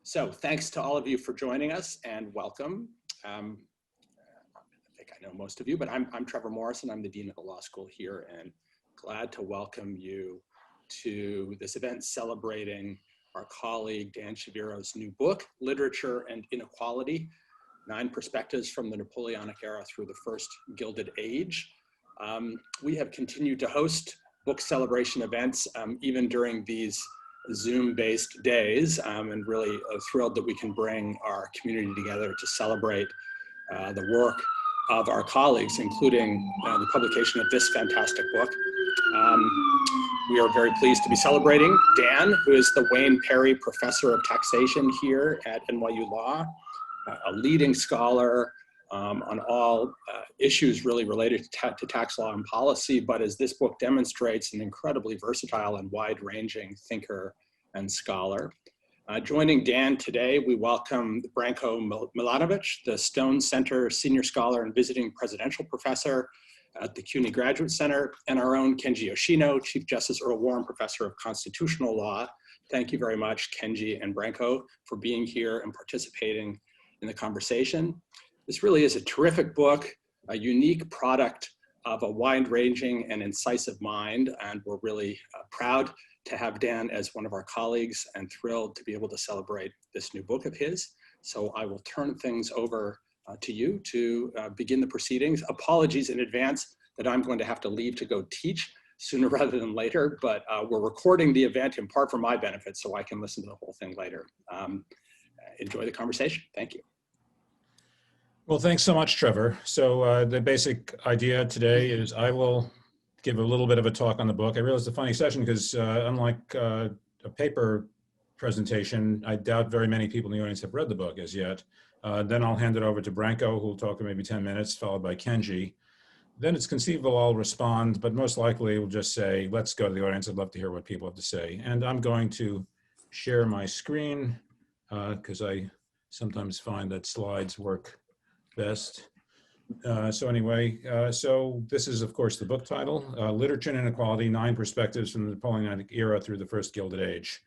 So thanks to all of you for joining us and welcome. I think I know most of you, but I'm Trevor Morrison. I'm the Dean of the Law School here and glad to welcome you to this event celebrating our colleague Dan Shaviro's new book, Literature and Inequality, 9 Perspectives from the Napoleonic Era through the First Gilded Age. We have continued to host book celebration events even during these Zoom-based days, and really thrilled that we can bring our community together to celebrate the work of our colleagues, including the publication of this fantastic book. We are very pleased to be celebrating Dan, who is the Wayne Perry Professor of Taxation here at NYU Law, a leading scholar on all issues really related to tax law and policy, but as this book demonstrates, an incredibly versatile and wide-ranging thinker and scholar. Joining Dan today, we welcome Branko Milanovic, the Stone Center Senior Scholar and Visiting Presidential Professor at the CUNY Graduate Center, and our own Kenji Yoshino, Chief Justice Earl Warren Professor of Constitutional Law. Thank you very much, Kenji and Branko, for being here and participating in the conversation. This really is a terrific book, a unique product of a wide-ranging and incisive mind, and we're really proud to have Dan as one of our colleagues and thrilled to be able to celebrate this new book of his. So I will turn things over to you to begin the proceedings. Apologies in advance that I'm going to have to leave to go teach sooner rather than later, but we're recording the event in part for my benefit so I can listen to the whole thing later. Enjoy the conversation. Thank you. Well, thanks so much, Trevor. So the basic idea today is I will give a little bit of a talk on the book. I realize it's a funny session because unlike a paper presentation, I doubt very many people in the audience have read the book as yet. Then I'll hand it over to Branko, who will talk for maybe 10 minutes, followed by Kenji. Then it's conceivable I'll respond, but most likely we'll just say, let's go to the audience. I'd love to hear what people have to say. And I'm going to share my screen because I sometimes find that slides work best. So this is, of course, the book title, Literature and Inequality, 9 Perspectives from the Napoleonic Era through the First Gilded Age.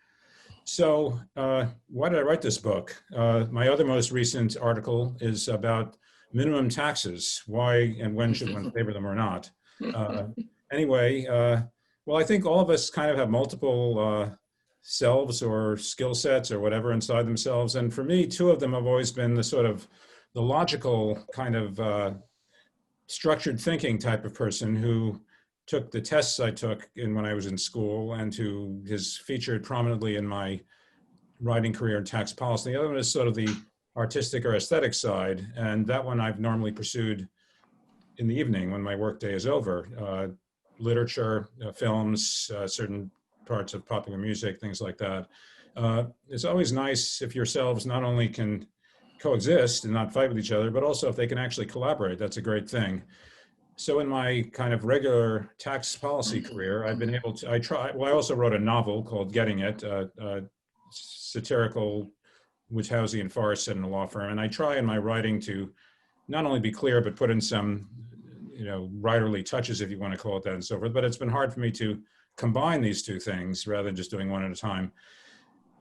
So why did I write this book? My other most recent article is about minimum taxes, why and when should one favor them or not. Well, I think all of us kind of have multiple selves or skill sets or whatever inside themselves. And for me, 2 of them have always been the sort of the logical kind of structured thinking type of person who took the tests I took when I was in school and who is featured prominently in my writing career in tax policy. The other one is sort of the artistic or aesthetic side, and that one I've normally pursued in the evening when my workday is over. Literature, films, certain parts of popular music, things like that. It's always nice if yourselves not only can coexist and not fight with each other, but also if they can actually collaborate. That's a great thing. So in my kind of regular tax policy career, I've been able to, I also wrote a novel called Getting It, satirical Witthausian farce set in a law firm. And I try in my writing to not only be clear, but put in some, writerly touches, if you want to call it that, and so forth. But it's been hard for me to combine these 2 things rather than just doing one at a time.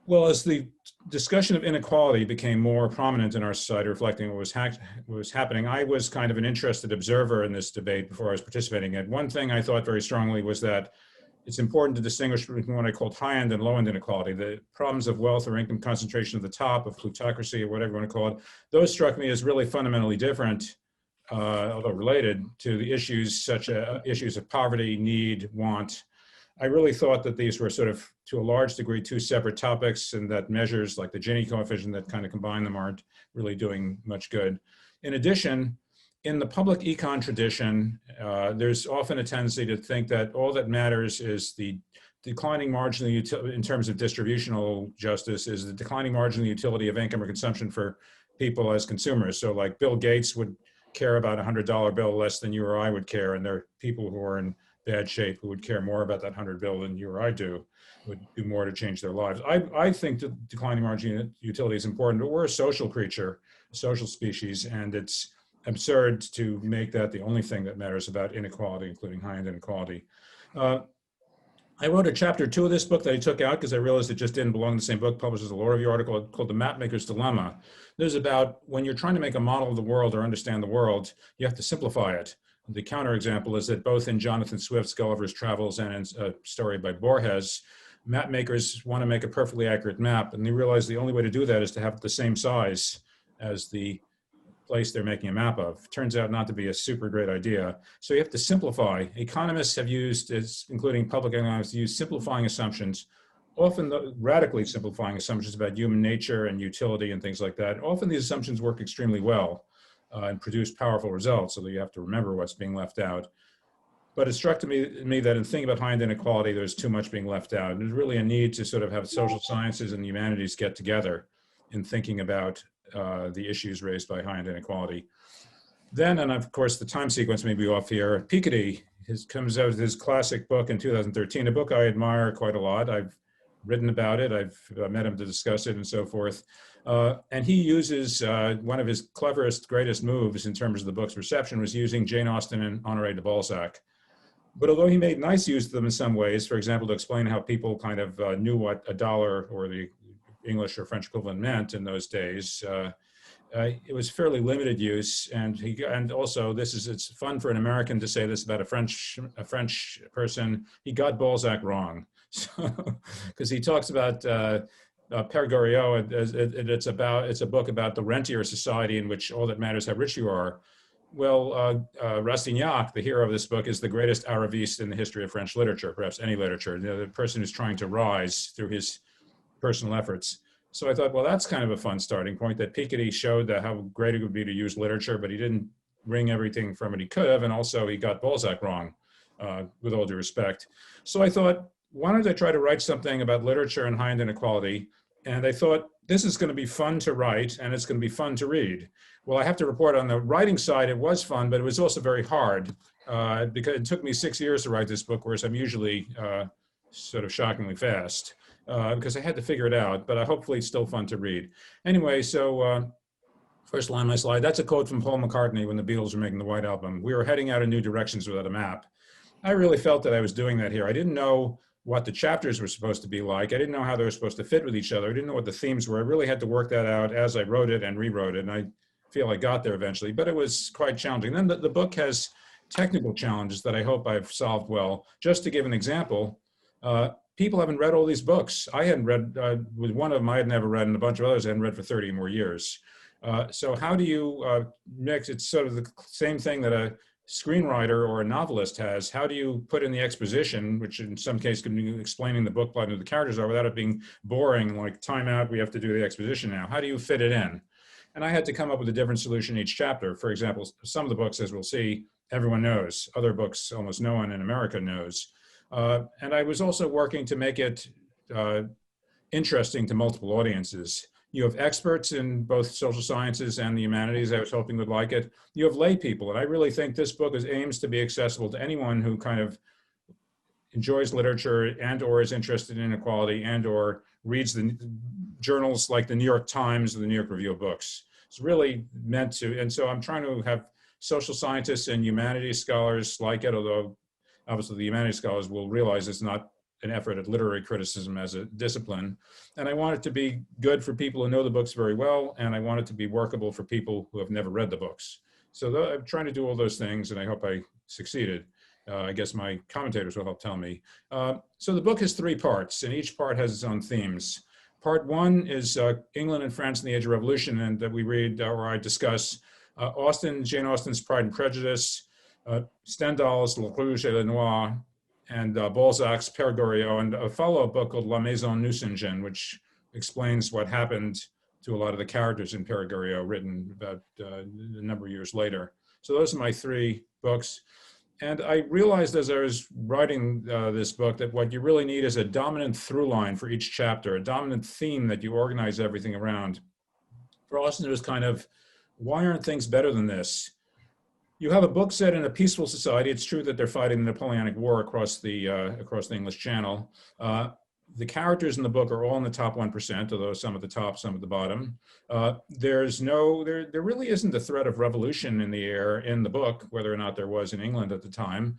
Well, as the discussion of inequality became more prominent in our society, reflecting what was happening, I was kind of an interested observer in this debate before I was participating in it. One thing I thought very strongly was that it's important to distinguish between what I called high-end and low-end inequality. The problems of wealth or income concentration at the top, of plutocracy, or whatever you want to call it, those struck me as really fundamentally different, although related, to the issues such as issues of poverty, need, want. I really thought that these were sort of, to a large degree, 2 separate topics, and that measures like the Gini coefficient that kind of combine them aren't really doing much good. In addition, in the public econ tradition, there's often a tendency to think that all that matters is the declining marginal utility, in terms of distributional justice, is the declining marginal utility of income or consumption for people as consumers. So like Bill Gates would care about a $100 bill less than you or I would care, and there are people who are in bad shape who would care more about that $100 bill than you or I do, would do more to change their lives. I think that declining marginal utility is important, but we're a social creature, a social species, and it's absurd to make that the only thing that matters about inequality, including high-end inequality. I wrote a chapter 2 of this book that I took out because I realized it just didn't belong in the same book, published as a law review article called The Mapmaker's Dilemma. There's about when you're trying to make a model of the world or understand the world, you have to simplify it. The counterexample is that both in Jonathan Swift's Gulliver's Travels and in a story by Borges, map makers want to make a perfectly accurate map, and they realize the only way to do that is to have it the same size as the place they're making a map of. Turns out not to be a super great idea. So you have to simplify. Economists have used, including public economists, use simplifying assumptions, often radically simplifying assumptions about human nature and utility and things like that. Often these assumptions work extremely well and produce powerful results, although you have to remember what's being left out. But it struck me that in thinking about high-end inequality, there's too much being left out. And there's really a need to sort of have social sciences and humanities get together in thinking about the issues raised by high-end inequality. Then, and of course, the time sequence may be off here, Piketty comes out with his classic book in 2013, a book I admire quite a lot. I've written about it. I've met him to discuss it and so forth. And he uses one of his cleverest, greatest moves in terms of the book's reception was using Jane Austen and Honoré de Balzac. But although he made nice use of them in some ways, for example, to explain how people kind of knew what a dollar or the English or French equivalent meant in those days, it was fairly limited use. And also it's fun for an American to say this about a French person. He got Balzac wrong, because he talks about Père Goriot. It's a book about the rentier society in which all that matters how rich you are. Well, Rastignac, the hero of this book, is the greatest Arabiste in the history of French literature, perhaps any literature, the person who's trying to rise through his personal efforts. So I thought, well, that's kind of a fun starting point, that Piketty showed that how great it would be to use literature, but he didn't wring everything from it he could have, and also he got Balzac wrong, with all due respect. So I thought, why don't I try to write something about literature and high-end inequality? And I thought, this is going to be fun to write, and it's going to be fun to read. Well, I have to report on the writing side, it was fun, but it was also very hard, because it took me 6 years to write this book, whereas I'm usually sort of shockingly fast, because I had to figure it out, but hopefully it's still fun to read. Anyway, so first line on my slide, that's a quote from Paul McCartney when the Beatles were making the White Album. We were heading out in new directions without a map. I really felt that I was doing that here. I didn't know what the chapters were supposed to be like. I didn't know how they were supposed to fit with each other. I didn't know what the themes were. I really had to work that out as I wrote it and rewrote it, and I feel I got there eventually, but it was quite challenging. Then the book has technical challenges that I hope I've solved well. Just to give an example, people haven't read all these books. I hadn't read, with one of them I had never read, and a bunch of others I hadn't read for 30 more years. So how do you mix, it's sort of the same thing that a screenwriter or a novelist has. How do you put in the exposition, which in some cases can be explaining the book plot and who the characters are without it being boring, like time out, we have to do the exposition now. How do you fit it in? And I had to come up with a different solution each chapter. For example, some of the books, as we'll see, everyone knows. Other books, almost no one in America knows. And I was also working to make it interesting to multiple audiences. You have experts in both social sciences and the humanities. I was hoping would like it. You have lay people, and I really think this book aims to be accessible to anyone who kind of enjoys literature and or is interested in inequality and or reads the journals like the New York Times or the New York Review of Books. It's really meant to, and so I'm trying to have social scientists and humanities scholars like it, although obviously the humanities scholars will realize it's not an effort at literary criticism as a discipline. And I want it to be good for people who know the books very well, and I want it to be workable for people who have never read the books. So I'm trying to do all those things, and I hope I succeeded. I guess my commentators will help tell me. So the book has 3 parts, and each part has its own themes. Part 1 is England and France in the Age of Revolution, and that we read, or I discuss, Jane Austen's Pride and Prejudice, Stendhal's Le Rouge et le Noir, and Balzac's Père Goriot, and a follow-up book called La Maison Nucingen, which explains what happened to a lot of the characters in Père Goriot, written about a number of years later. So those are my 3 books. And I realized as I was writing this book that what you really need is a dominant through line for each chapter, a dominant theme that you organize everything around. For Austen, it was kind of, why aren't things better than this? You have a book set in a peaceful society. It's true that they're fighting the Napoleonic War across the English Channel. The characters in the book are all in the top 1%, although some at the top, some at the bottom. There really isn't a threat of revolution in the air in the book, whether or not there was in England at the time.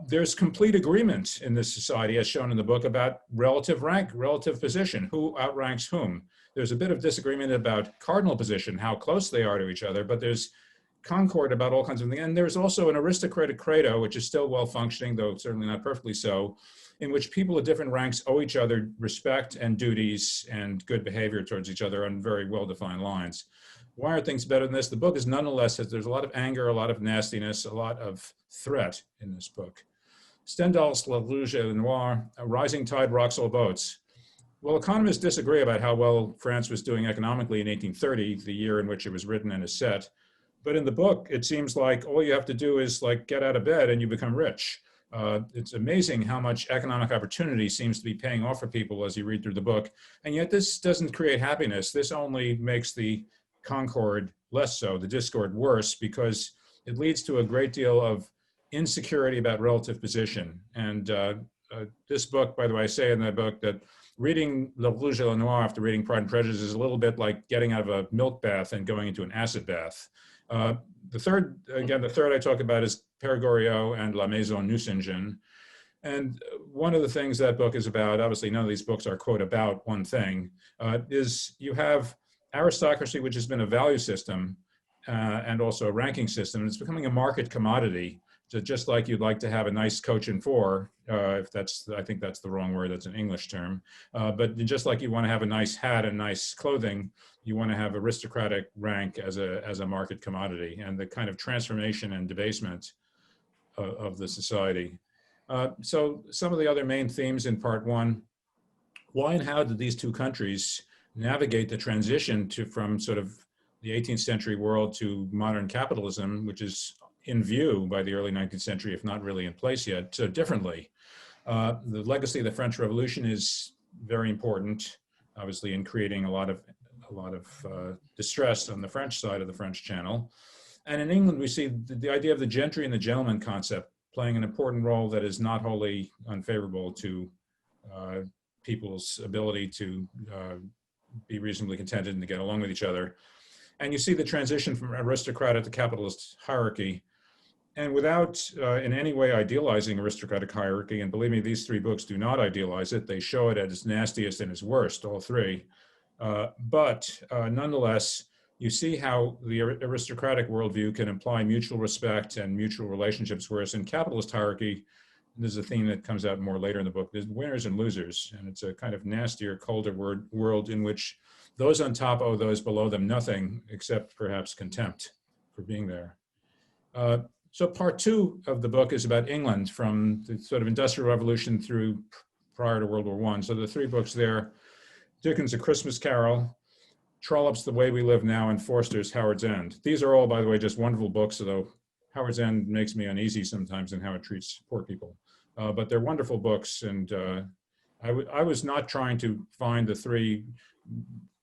There's complete agreement in this society, as shown in the book, about relative rank, relative position, who outranks whom. There's a bit of disagreement about cardinal position, how close they are to each other, but there's concord about all kinds of things. And there's also an aristocratic credo, which is still well functioning, though certainly not perfectly so, in which people at different ranks owe each other respect and duties and good behavior towards each other on very well-defined lines. Why are things better than this? The book is nonetheless, there's a lot of anger, a lot of nastiness, a lot of threat in this book. Stendhal's Le Rouge et le Noir, A Rising Tide Rocks All Boats. Well, economists disagree about how well France was doing economically in 1830, the year in which it was written and is set. But in the book, it seems like all you have to do is like get out of bed and you become rich. It's amazing how much economic opportunity seems to be paying off for people as you read through the book. And yet this doesn't create happiness. This only makes the concord less so, the discord worse, because it leads to a great deal of insecurity about relative position. And this book, by the way, I say in that book that reading Le Rouge et le Noir after reading Pride and Prejudice is a little bit like getting out of a milk bath and going into an acid bath. The third I talk about is Père Goriot and La Maison Nucingen. And one of the things that book is about, obviously none of these books are, quote, about one thing, is you have aristocracy, which has been a value system and also a ranking system. It's becoming a market commodity. So just like you'd like to have a nice coach and four, if that's, I think that's the wrong word, that's an English term. But just like you want to have a nice hat and nice clothing, you want to have aristocratic rank as a market commodity, and the kind of transformation and debasement of the society. So some of the other main themes in part one: why and how did these two countries navigate the transition from sort of the 18th century world to modern capitalism, which is in view by the early 19th century, if not really in place yet, so differently. The legacy of the French Revolution is very important, obviously, in creating a lot of distress on the French side of the French Channel. And in England, we see the idea of the gentry and the gentleman concept playing an important role that is not wholly unfavorable to people's ability to be reasonably contented and to get along with each other. And you see the transition from aristocratic to capitalist hierarchy. And without in any way idealizing aristocratic hierarchy, and believe me, these three books do not idealize it. They show it at its nastiest and its worst, all three. But nonetheless, you see how the aristocratic worldview can imply mutual respect and mutual relationships, whereas in capitalist hierarchy, this is a theme that comes out more later in the book, there's winners and losers. And it's a kind of nastier, colder world in which those on top owe those below them nothing except perhaps contempt for being there. So part two of the book is about England from the sort of Industrial Revolution through prior to World War I. So the three books there: Dickens' A Christmas Carol, Trollope's The Way We Live Now, and Forster's Howard's End. These are all, by the way, just wonderful books, although Howard's End makes me uneasy sometimes in how it treats poor people. But they're wonderful books, and I was not trying to find the three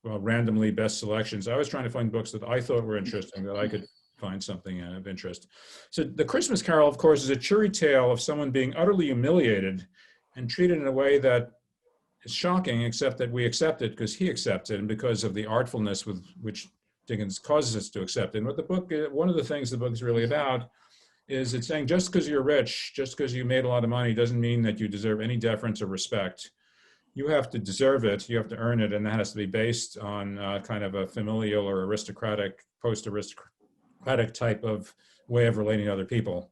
randomly best selections. I was trying to find books that I thought were interesting, that I could find something of interest. So The Christmas Carol, of course, is a cheery tale of someone being utterly humiliated and treated in a way that is shocking, except that we accept it because he accepts it and because of the artfulness with which Dickens causes us to accept it. And what the book, one of the things the book is really about is it's saying just because you're rich, just because you made a lot of money doesn't mean that you deserve any deference or respect. You have to deserve it, you have to earn it, and that has to be based on kind of a familial or aristocratic, post-aristocratic type of way of relating to other people.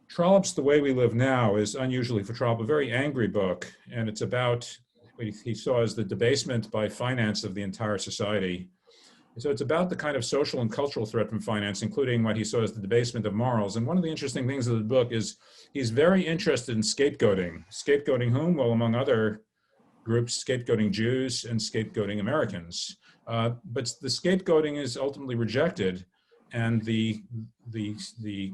Trollope's The Way We Live Now is, unusually for Trollope, a very angry book, and it's about what he saw as the debasement by finance of the entire society. So it's about the kind of social and cultural threat from finance, including what he saw as the debasement of morals. And one of the interesting things of the book is he's very interested in scapegoating. Scapegoating whom? Well, among other groups, scapegoating Jews and scapegoating Americans. But the scapegoating is ultimately rejected. And the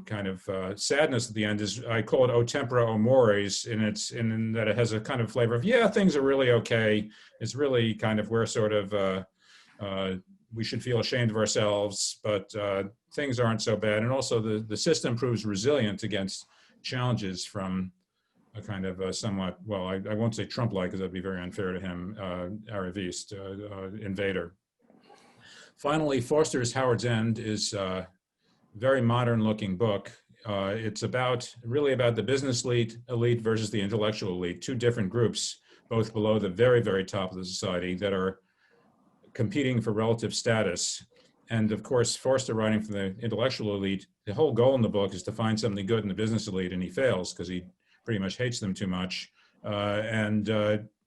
kind of sadness at the end is, I call it O Tempora O Mores, in that it has a kind of flavor of, yeah, things are really okay. It's really kind of, we're sort of, we should feel ashamed of ourselves, but things aren't so bad. And also the system proves resilient against challenges from a kind of a somewhat, well, I won't say Trump-like because that'd be very unfair to him, Arriviste, invader. Finally, Forster's Howard's End is a very modern-looking book. It's really about the business elite versus the intellectual elite, two different groups, both below the very, very top of the society, that are competing for relative status. And of course, Forster, writing for the intellectual elite, the whole goal in the book is to find something good in the business elite, and he fails because he pretty much hates them too much.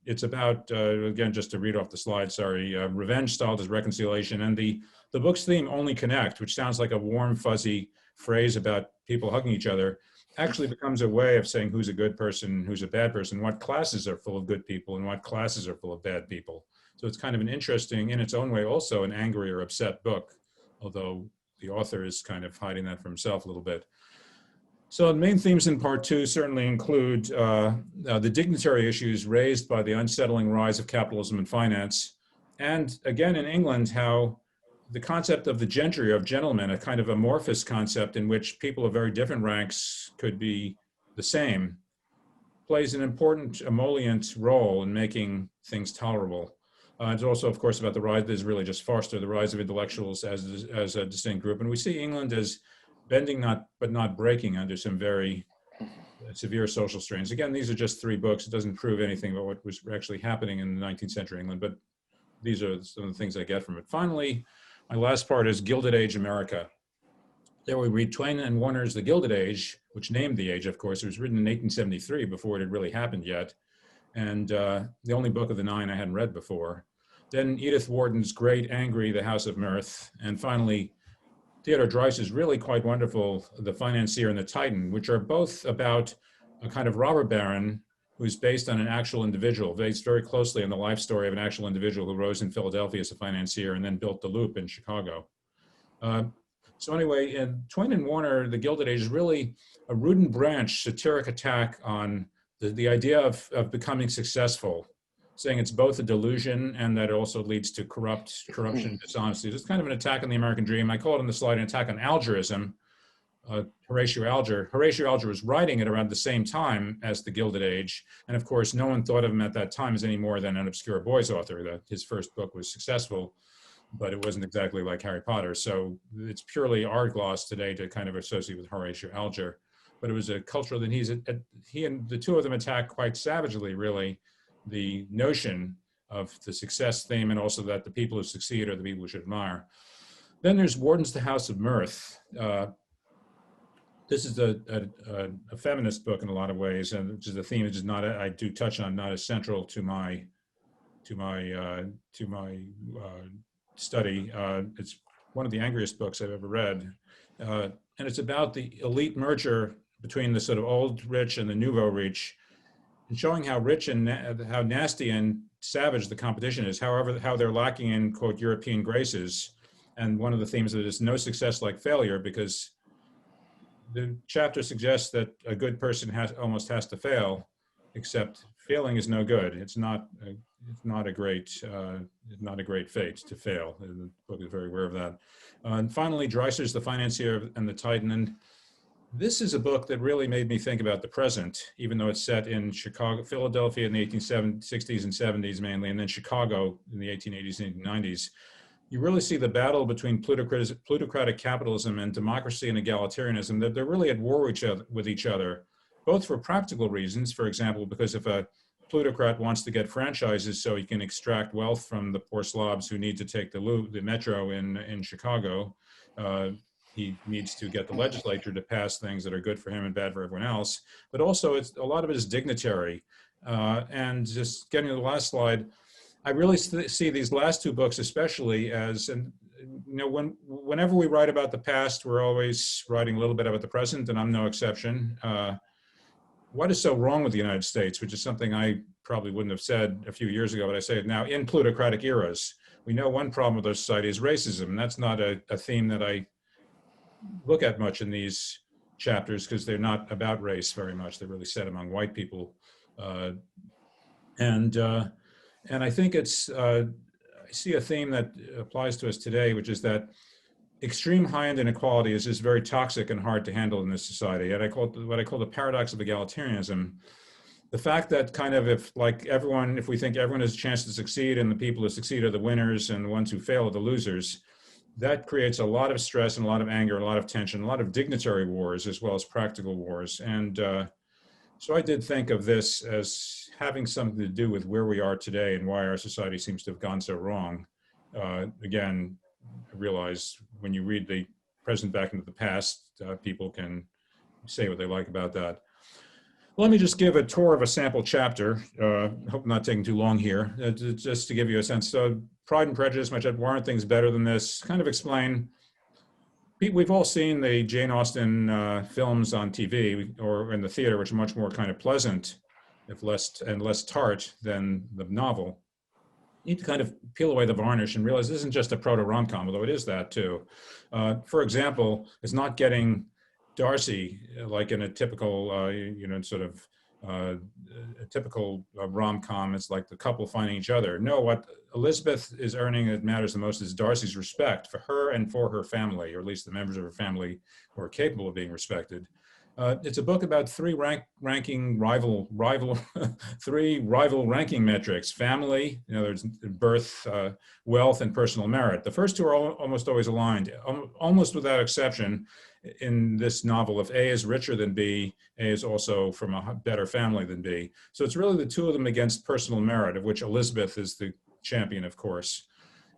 It's about, again, just to read off the slide, sorry, revenge styled as reconciliation. And the book's theme, only connect, which sounds like a warm, fuzzy phrase about people hugging each other, actually becomes a way of saying who's a good person, who's a bad person, what classes are full of good people, and what classes are full of bad people. So it's kind of an interesting, in its own way, also an angry or upset book, although the author is kind of hiding that from himself a little bit. So the main themes in part two certainly include the dignitary issues raised by the unsettling rise of capitalism and finance. And again, in England, how the concept of the gentry, of gentlemen, a kind of amorphous concept in which people of very different ranks could be the same, plays an important emollient role in making things tolerable. It's also, of course, about the rise, this is really just Forster, the rise of intellectuals as a distinct group. And we see England as bending but not breaking under some very severe social strains. Again, these are just three books. It doesn't prove anything about what was actually happening in the 19th century England, but these are some of the things I get from it. Finally, my last part is Gilded Age America. There we read Twain and Warner's The Gilded Age, which named the age, of course. It was written in 1873 before it had really happened yet. And the only book of the 9 I hadn't read before. Then Edith Wharton's Great Angry, The House of Mirth. And finally, Theodore Dreiser's really quite wonderful, The Financier and the Titan, which are both about a kind of robber baron who's based on an actual individual, based very closely on the life story of an actual individual who rose in Philadelphia as a financier and then built the Loop in Chicago. So anyway, in Twain and Warner, The Gilded Age is really a root and branch satiric attack on the idea of becoming successful, saying it's both a delusion and that it also leads to corruption, dishonesty. It's kind of an attack on the American dream. I call it on the slide an attack on Algerism. Horatio Alger was writing it around the same time as The Gilded Age. And of course, no one thought of him at that time as any more than an obscure boys author. That his first book was successful, but it wasn't exactly like Harry Potter. So it's purely art gloss today to kind of associate with Horatio Alger. But it was a cultural that he and the two of them attack quite savagely, really, the notion of the success theme, and also that the people who succeed are the people we should admire. Then there's Wharton's The House of Mirth. This is a feminist book in a lot of ways, and which is a theme which is not, I do touch on, not as central to my study. It's one of the angriest books I've ever read, and it's about the elite merger between the sort of old rich and the nouveau rich, and showing how rich and how nasty and savage the competition is, how they're lacking in, quote, European graces. And one of the themes of it is no success like failure, because the chapter suggests that a good person almost has to fail, except failing is no good. It's not a great fate to fail. The book is very aware of that. And finally, Dreiser's The Financier and the Titan. And this is a book that really made me think about the present, even though it's set in Philadelphia in the 1860s and 70s mainly, and then Chicago in the 1880s and 1890s. You really see the battle between plutocratic capitalism and democracy and egalitarianism, that they're really at war with each other, both for practical reasons. For example, because if a plutocrat wants to get franchises so he can extract wealth from the poor slobs who need to take the metro in Chicago, he needs to get the legislature to pass things that are good for him and bad for everyone else. But also, a lot of it is dignitary. And just getting to the last slide, I really see these last two books especially as, and you know, whenever we write about the past, we're always writing a little bit about the present, and I'm no exception. What is so wrong with the United States, which is something I probably wouldn't have said a few years ago, but I say it now, in plutocratic eras. We know one problem with our society is racism, and that's not a theme that I look at much in these chapters, because they're not about race very much. They're really set among white people. And I think it's, I see a theme that applies to us today, which is that extreme high-end inequality is just very toxic and hard to handle in this society. And what I call the paradox of egalitarianism. the fact that kind of if we think everyone has a chance to succeed and the people who succeed are the winners and the ones who fail are the losers, that creates a lot of stress and a lot of anger, a lot of tension, a lot of dignitary wars as well as practical wars. And so I did think of this as having something to do with where we are today and why our society seems to have gone so wrong. Again, I realize when you read the present back into the past, people can say what they like about that. Let me just give a tour of a sample chapter. Hope I'm not taking too long here, just to give you a sense. So Pride and Prejudice, much at Warrant Things Better Than This, kind of explain. We've all seen the Jane Austen films on TV or in the theater, which are much more kind of pleasant, if less tart than the novel. You need to kind of peel away the varnish and realize this isn't just a proto rom-com, although it is that too. For example, it's not getting Darcy like in a typical, a typical rom-com. It's like the couple finding each other. No, what Elizabeth is earning that matters the most is Darcy's respect for her and for her family, or at least the members of her family who are capable of being respected. It's a book about three rival ranking metrics: family, there's birth, wealth, and personal merit. The first two are almost always aligned, almost without exception. In this novel, if A is richer than B, A is also from a better family than B. So it's really the two of them against personal merit, of which Elizabeth is the champion, of course.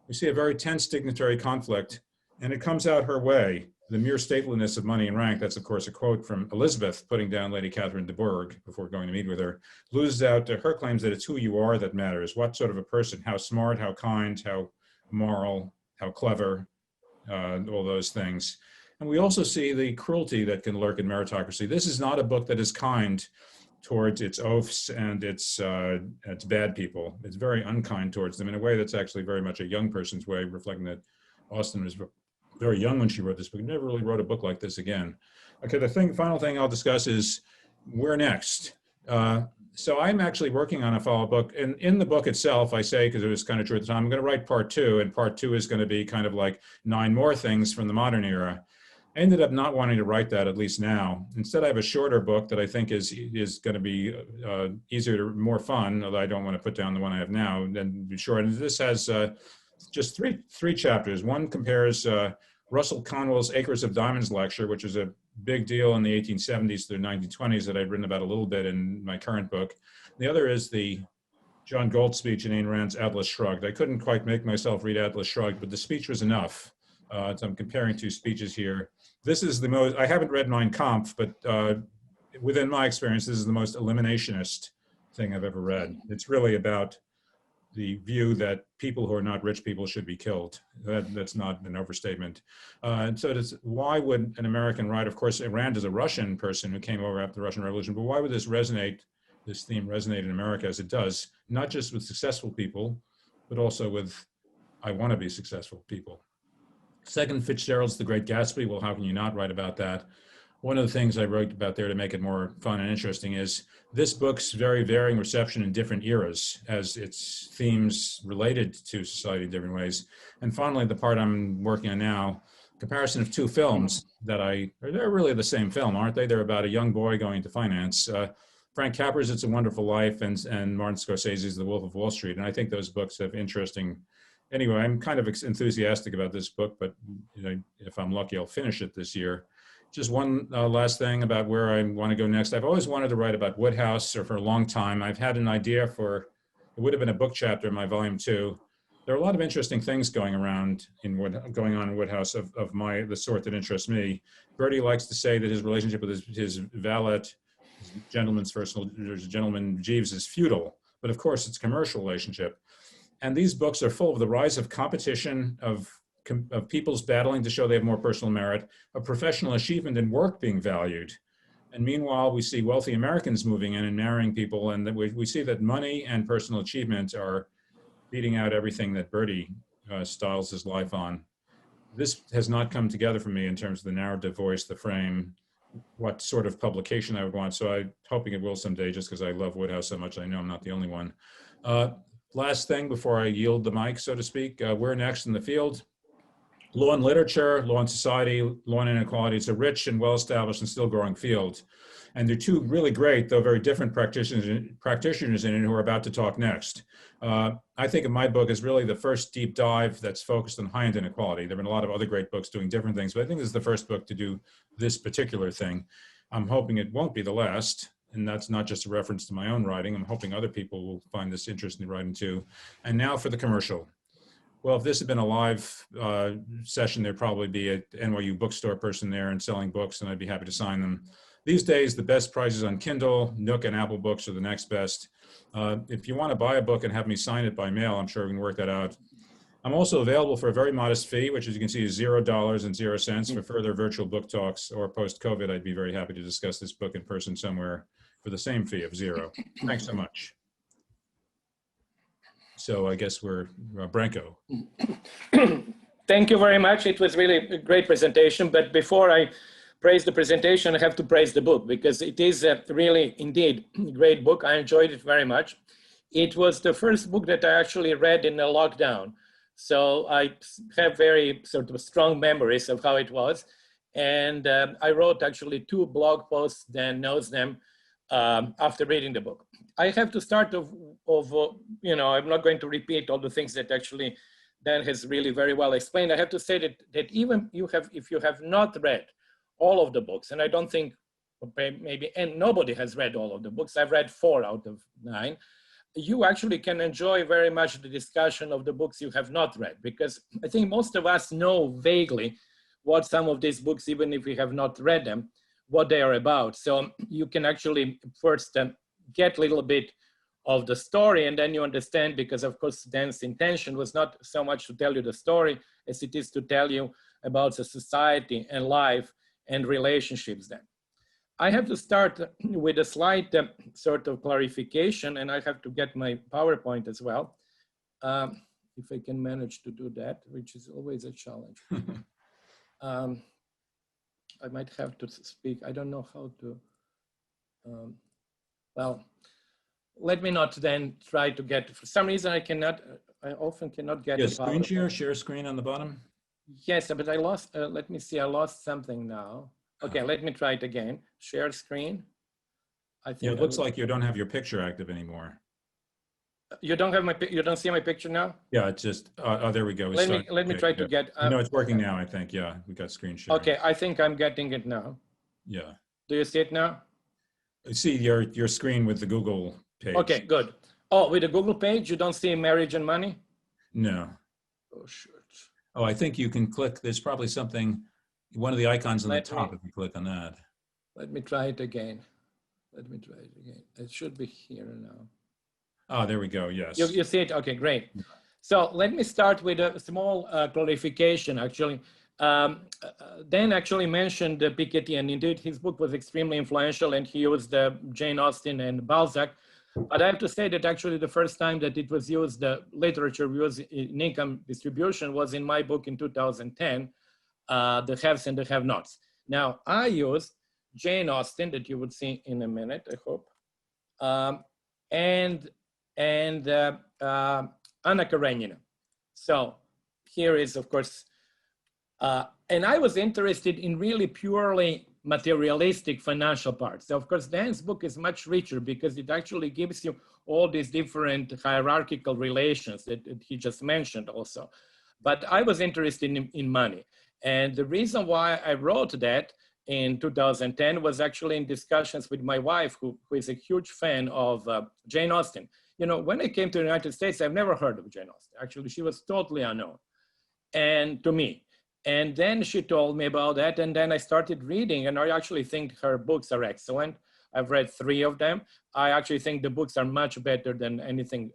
We see a very tense dignitary conflict, and it comes out her way. The mere stateliness of money and rank, that's of course a quote from Elizabeth putting down Lady Catherine de Bourgh before going to meet with her, loses out to her claims that it's who you are that matters, what sort of a person, how smart, how kind, how moral, how clever, all those things. And we also see the cruelty that can lurk in meritocracy. This is not a book that is kind towards its oafs and its bad people. It's very unkind towards them in a way that's actually very much a young person's way, reflecting that Austen was very young when she wrote this book. Never really wrote a book like this again. Okay, the final thing I'll discuss is where next. So I'm actually working on a follow-up book. And in the book itself, I say, because it was kind of true at the time, I'm going to write part 2, and part 2 is going to be kind of like 9 more things from the modern era. I ended up not wanting to write that, at least now. Instead, I have a shorter book that I think is going to be easier, more fun, although I don't want to put down the one I have now, and be short. And this has just three chapters. One compares Russell Conwell's Acres of Diamonds lecture, which is a big deal in the 1870s to the 1920s that I'd written about a little bit in my current book. The other is the John Galt speech in Ayn Rand's Atlas Shrugged. I couldn't quite make myself read Atlas Shrugged, but the speech was enough. So I'm comparing 2 speeches here. This is the most, I haven't read Mein Kampf, but within my experience, this is the most eliminationist thing I've ever read. It's really about the view that people who are not rich people should be killed. That's not an overstatement. And so why would an American writer, of course, Rand is a Russian person who came over after the Russian Revolution, but why would this theme resonate in America as it does, not just with successful people, but also with I want to be successful people. Second, Fitzgerald's The Great Gatsby. Well, how can you not write about that? One of the things I wrote about there to make it more fun and interesting is this book's very varying reception in different eras as its themes related to society in different ways. And finally, the part I'm working on now, comparison of 2 films they're really the same film, aren't they? They're about a young boy going into finance. Frank Capra's It's a Wonderful Life and Martin Scorsese's The Wolf of Wall Street. And I think those books have interesting. Anyway, I'm kind of enthusiastic about this book, but if I'm lucky, I'll finish it this year. Just one last thing about where I want to go next. I've always wanted to write about Wodehouse, or for a long time. I've had an idea for, it would have been a book chapter in my volume 2. There are a lot of interesting things going on in Wodehouse of the sort that interests me. Bertie likes to say that his relationship with his valet, gentleman Jeeves, is feudal, but of course it's a commercial relationship. And these books are full of the rise of competition, of people's battling to show they have more personal merit, of professional achievement and work being valued. And meanwhile, we see wealthy Americans moving in and marrying people, and that we see that money and personal achievement are beating out everything that Bertie styles his life on. This has not come together for me in terms of the narrative voice, the frame, what sort of publication I would want. So I'm hoping it will someday, just because I love Wodehouse so much. I know I'm not the only one. Last thing before I yield the mic, so to speak, where next in the field? Law and literature, law and society, law and inequality. It's a rich and well-established and still growing field. And there are two really great, though very different practitioners in it who are about to talk next. I think of my book as really the first deep dive that's focused on high-end inequality. There have been a lot of other great books doing different things, but I think this is the first book to do this particular thing. I'm hoping it won't be the last, and that's not just a reference to my own writing. I'm hoping other people will find this interesting in writing too. And now for the commercial. Well, if this had been a live session, there'd probably be an NYU bookstore person there and selling books, and I'd be happy to sign them. These days, the best prices on Kindle, Nook, and Apple Books are the next best. If you want to buy a book and have me sign it by mail, I'm sure we can work that out. I'm also available for a very modest fee, which as you can see is $0 for further virtual book talks, or post-COVID, I'd be very happy to discuss this book in person somewhere for the same fee of $0. Thanks so much. So I guess we're Branko. Thank you very much. It was really a great presentation. But before I praise the presentation, I have to praise the book because it is a really, indeed, great book. I enjoyed it very much. It was the first book that I actually read in a lockdown. So I have very sort of strong memories of how it was. And I wrote actually 2 blog posts, then notes them after reading the book. I have to start I'm not going to repeat all the things that actually Dan has really very well explained. I have to say that even if you have not read all of the books, and I don't think and nobody has read all of the books. I've read 4 out of 9. You actually can enjoy very much the discussion of the books you have not read, because I think most of us know vaguely what some of these books, even if we have not read them, what they are about. So you can actually first get a little bit of the story, and then you understand, because of course Dan's intention was not so much to tell you the story as it is to tell you about the society and life and relationships then. I have to start with a slight sort of clarification, and I have to get my PowerPoint as well, if I can manage to do that, which is always a challenge. I might have to speak. I don't know how to, well, let me not then try to get, for some reason I often cannot get Yes, screen share screen on the bottom. Yes, but I lost, let me see, I lost something now. Okay, let me try it again. Share screen. I think it looks like you don't have your picture active anymore. You don't have you don't see my picture now? Yeah, it's just, oh, there we go. Let me try to get. No, it's working now, I think. Yeah, we got screen share. Okay, I think I'm getting it now. Yeah. Do you see it now? I see your screen with the Google page. Okay, good. Oh, with the Google page, you don't see marriage and money? No. Oh, shit. Oh, I think you can click, there's probably something, one of the icons on the top, if you click on that. Let me try it again. Let me try it again. It should be here now. Oh, there we go, yes. You see it? Okay, great. So let me start with a small clarification, actually. Dan actually mentioned Piketty, and indeed his book was extremely influential, and he used Jane Austen and Balzac. But I have to say that actually the first time that it was used, the literature used in income distribution was in my book in 2010, The Haves and the Have-Nots. Now, I used Jane Austen, that you would see in a minute, I hope, and Anna Karenina. So here is, of course, and I was interested in really purely materialistic financial parts. So of course, Dan's book is much richer because it actually gives you all these different hierarchical relations that he just mentioned also. But I was interested in money. And the reason why I wrote that in 2010 was actually in discussions with my wife, who is a huge fan of Jane Austen. You know, when I came to the United States, I've never heard of Jane Austen. Actually, she was totally unknown, and to me. And then she told me about that, and then I started reading, and I actually think her books are excellent. I've read 3 of them. I actually think the books are much better than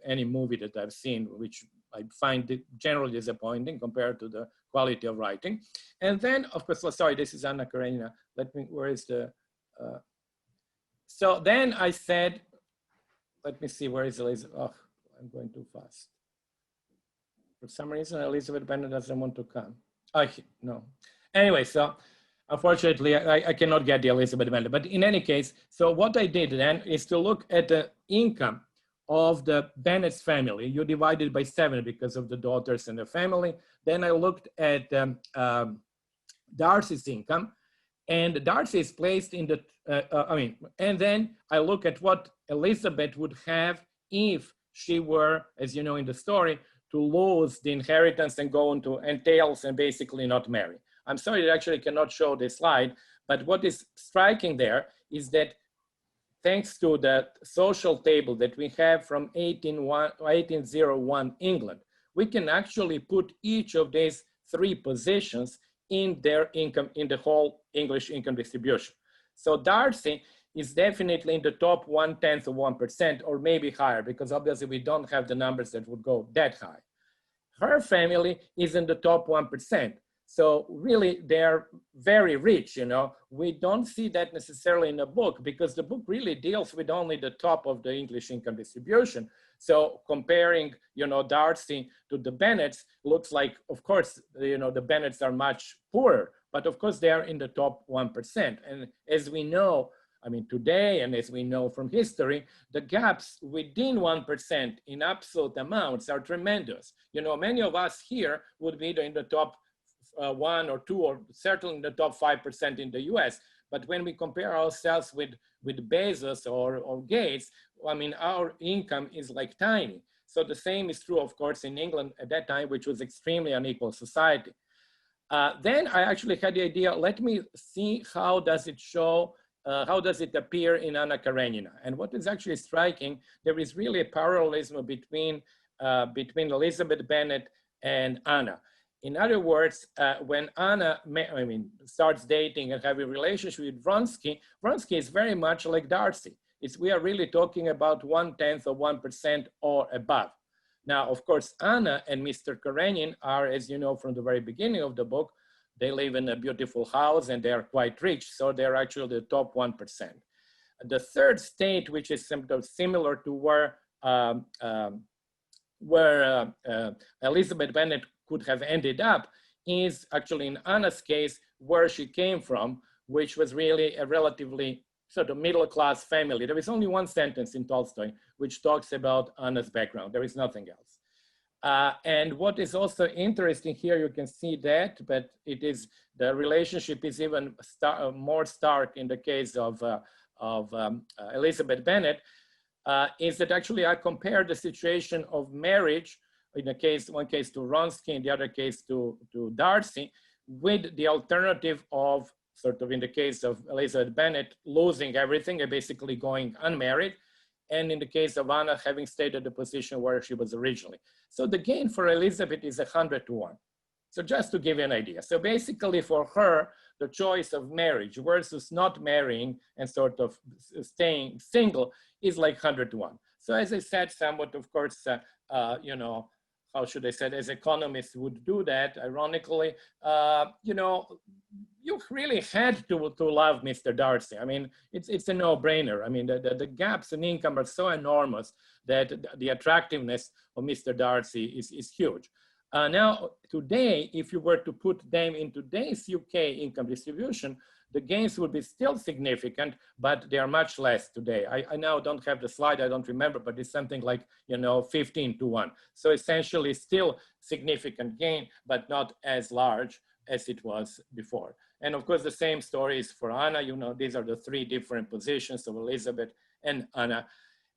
any movie that I've seen, which I find generally disappointing compared to the quality of writing. And then, of course, sorry, this is Anna Karenina. Where is the, so then I said, let me see, where is Elizabeth? Oh, I'm going too fast. For some reason, Elizabeth Bennet doesn't want to come. No. Anyway, so unfortunately, I cannot get the Elizabeth Bennet. But in any case, so what I did then is to look at the income of the Bennett's family. You divide it by 7 because of the daughters and the family. Then I looked at Darcy's income, and Darcy is placed in the, and then I look at what Elizabeth would have if she were, as you know in the story, to lose the inheritance and go into entails and basically not marry. I'm sorry, I actually cannot show this slide, but what is striking there is that thanks to the social table that we have from 1801 England, we can actually put each of these 3 positions in their income, in the whole English income distribution. So Darcy is definitely in the top 1/10 of 1%, or maybe higher, because obviously we don't have the numbers that would go that high. Her family is in the top 1%. So really, they're very rich, you know. We don't see that necessarily in the book, because the book really deals with only the top of the English income distribution. So comparing, you know, Darcy to the Bennets looks like, of course, you know, the Bennets are much poorer, but of course they are in the top 1%. And as we know, I mean, today, and as we know from history, the gaps within 1% in absolute amounts are tremendous. You know, many of us here would be in the top 1 or 2, or certainly in the top 5% in the US. But when we compare ourselves with Bezos or Gates, I mean, our income is like tiny. So the same is true, of course, in England at that time, which was extremely unequal society. Then I actually had the idea, let me see how does it show, how does it appear in Anna Karenina? And what is actually striking, there is really a parallelism between Elizabeth Bennet and Anna. In other words, when Anna starts dating and having a relationship with Vronsky, Vronsky is very much like Darcy. We are really talking about 1/10 of 1% or above. Now, of course, Anna and Mr. Karenin are, as you know from the very beginning of the book, they live in a beautiful house and they are quite rich, so they're actually the top 1%. The third state, which is similar to where Elizabeth Bennet could have ended up, is actually in Anna's case where she came from, which was really a relatively sort of middle-class family. There is only one sentence in Tolstoy which talks about Anna's background. There is nothing else. And what is also interesting here, you can see that, but it is, the relationship is even more stark in the case of Elizabeth Bennet, is that actually I compared the situation of marriage, in the case, one case to Vronsky, in the other case to Darcy, with the alternative of sort of in the case of Elizabeth Bennet, losing everything and basically going unmarried. And in the case of Anna, having stayed at the position where she was originally. So the gain for Elizabeth is 100-1. So just to give you an idea. So basically for her, the choice of marriage versus not marrying and sort of staying single is like 100-1. So as I said, somewhat, of course, you know, how should I say, as economists would do that, ironically, you know, you really had to love Mr. Darcy. I mean, it's a no-brainer. I mean, the gaps in income are so enormous that the attractiveness of Mr. Darcy is huge. Now, today, if you were to put them in today's UK income distribution, the gains would be still significant, but they are much less today. I now don't have the slide, I don't remember, but it's something like, you know, 15-1. So essentially still significant gain, but not as large as it was before. And of course, the same story is for Anna. You know, these are the 3 different positions of Elizabeth and Anna.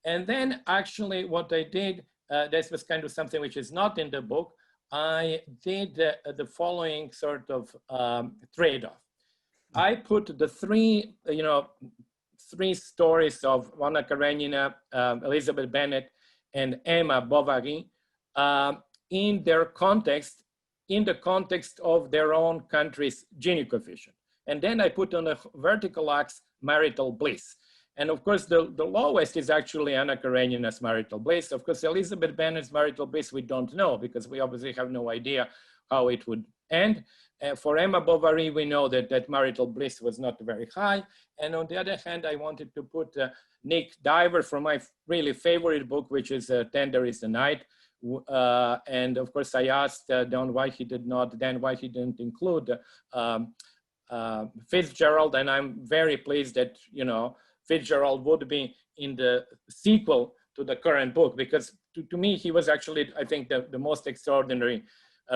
And then actually what I did, this was kind of something which is not in the book. I did the following sort of trade-off. I put the 3, you know, 3 stories of Anna Karenina, Elizabeth Bennet, and Emma Bovary in their context, in the context of their own country's Gini coefficient. And then I put on a vertical axis marital bliss. And of course, the lowest is actually Anna Karenina's marital bliss. Of course, Elizabeth Bennet's marital bliss, we don't know because we obviously have no idea how it would end. For Emma Bovary, we know that that marital bliss was not very high. And on the other hand, I wanted to put Nick Diver from my really favorite book, which is Tender is the Night. And of course, I asked Dan why he didn't include Fitzgerald. And I'm very pleased that, you know, Fitzgerald would be in the sequel to the current book, because to me, he was actually, I think, the most extraordinary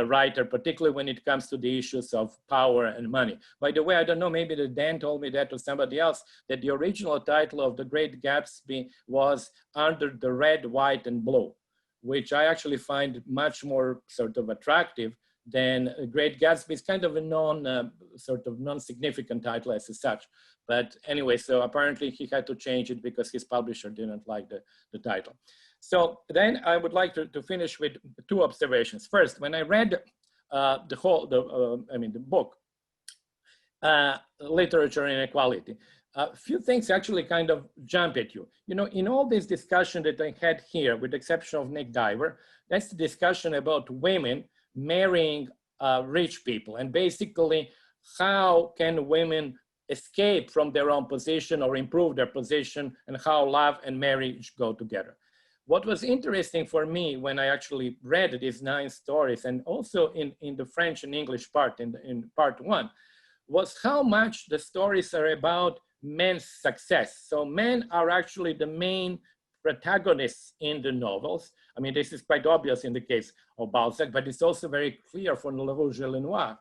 writer, particularly when it comes to the issues of power and money. By the way, I don't know, maybe that Dan told me that or somebody else, that the original title of The Great Gatsby was Under the Red, White, and Blue, which I actually find much more sort of attractive than Great Gatsby. Is kind of a sort of non-significant title as such. But anyway, so apparently he had to change it because his publisher didn't like the title. So then I would like to finish with two observations. First, when I read the book, Literature and Equality, a few things actually kind of jump at you. You know, in all this discussion that I had here, with the exception of Nick Diver, that's the discussion about women marrying rich people, and basically how can women escape from their own position or improve their position, and how love and marriage go together. What was interesting for me when I actually read these 9 stories, and also in the French and English part, in part 1, was how much the stories are about men's success. So men are actually the main protagonists in the novels. I mean, this is quite obvious in the case of Balzac, but it's also very clear for Le Rouge et Le Noir.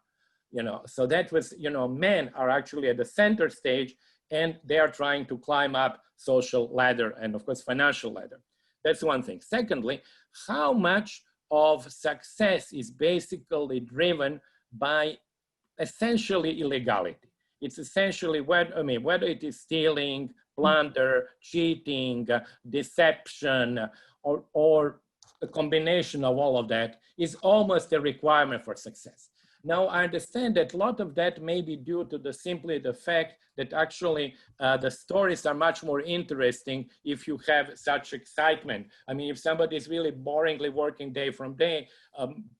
You know, so that was, you know, men are actually at the center stage, and they are trying to climb up social ladder and of course financial ladder. That's one thing. Secondly, how much of success is basically driven by essentially illegality. It's essentially whether it is stealing, plunder, cheating, deception, or a combination of all of that is almost a requirement for success. Now, I understand that a lot of that may be due to simply the fact that actually the stories are much more interesting if you have such excitement. I mean, if somebody is really boringly working day from day,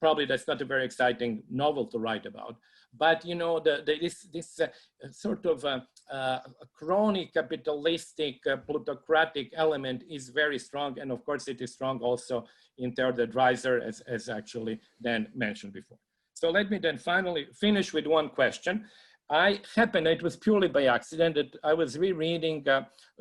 probably that's not a very exciting novel to write about. But you know, this sort of crony capitalistic plutocratic element is very strong, and of course it is strong also in Theodor Dreiser, as actually Dan mentioned before. So let me then finally finish with one question. It was purely by accident that I was rereading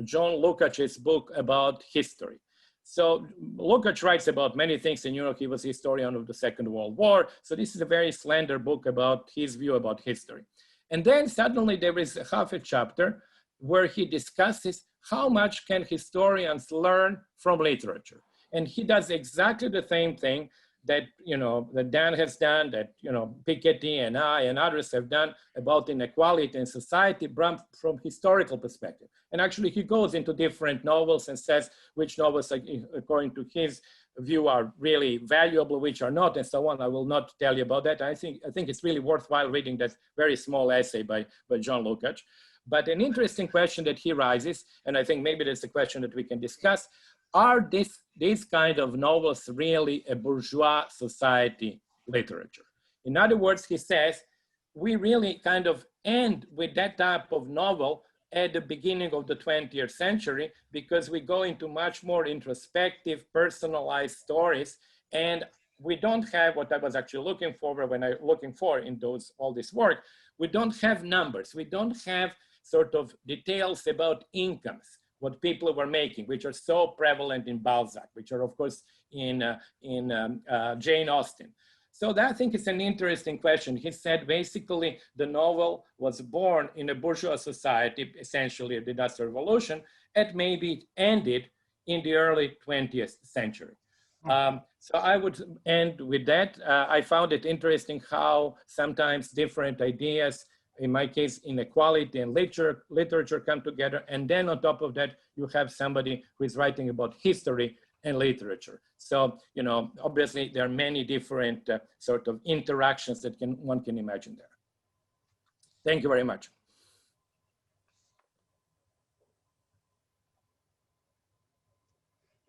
John Lukács's book about history. So Lukács writes about many things in Europe. He was a historian of the Second World War. So this is a very slender book about his view about history. And then suddenly there is half a chapter where he discusses how much can historians learn from literature. And he does exactly the same thing that, you know, that Dan has done, that, you know, Piketty and I and others have done about inequality in society from historical perspective. And actually he goes into different novels and says which novels, according to his view, are really valuable, which are not, and so on. I will not tell you about that. I think it's really worthwhile reading that very small essay by John Lukács. But an interesting question that he raises, and I think maybe that's a question that we can discuss, are these kind of novels really a bourgeois society literature? In other words, he says, we really kind of end with that type of novel at the beginning of the 20th century, because we go into much more introspective, personalized stories, and we don't have what I was actually looking for in all this work. We don't have numbers. We don't have sort of details about incomes, what people were making, which are so prevalent in Balzac, which are of course in Jane Austen. So that, I think, is an interesting question. He said basically the novel was born in a bourgeois society, essentially the Industrial Revolution, and maybe it ended in the early 20th century. So I would end with that. I found it interesting how sometimes different ideas, in my case, inequality and literature come together. And then on top of that, you have somebody who is writing about history and literature. So, you know, obviously there are many different sort of interactions that one can imagine there. Thank you very much.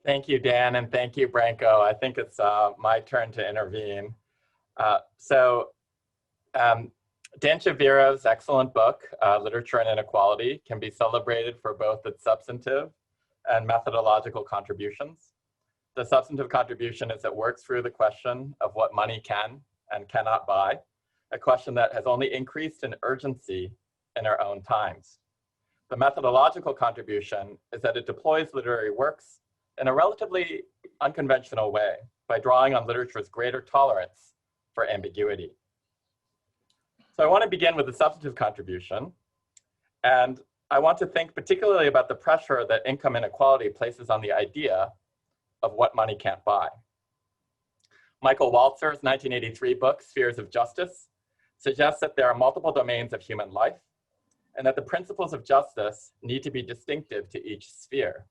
Thank you, Dan, and thank you, Branko. I think it's my turn to intervene. Dan Chavirov's excellent book, Literature and Inequality, can be celebrated for both its substantive and methodological contributions. The substantive contribution is it works through the question of what money can and cannot buy, a question that has only increased in urgency in our own times. The methodological contribution is that it deploys literary works in a relatively unconventional way by drawing on literature's greater tolerance for ambiguity. So I want to begin with the substantive contribution, and I want to think particularly about the pressure that income inequality places on the idea of what money can't buy. Michael Walzer's 1983 book, Spheres of Justice, suggests that there are multiple domains of human life and that the principles of justice need to be distinctive to each sphere.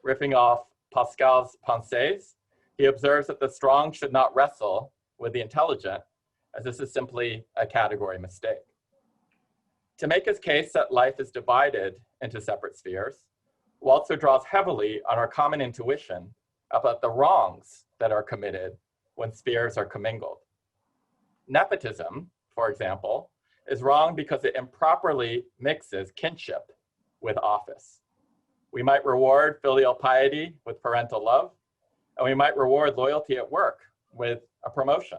Riffing off Pascal's Pensées, he observes that the strong should not wrestle with the intelligent, as this is simply a category mistake. To make his case that life is divided into separate spheres, Walzer draws heavily on our common intuition about the wrongs that are committed when spheres are commingled. Nepotism, for example, is wrong because it improperly mixes kinship with office. We might reward filial piety with parental love, and we might reward loyalty at work with a promotion.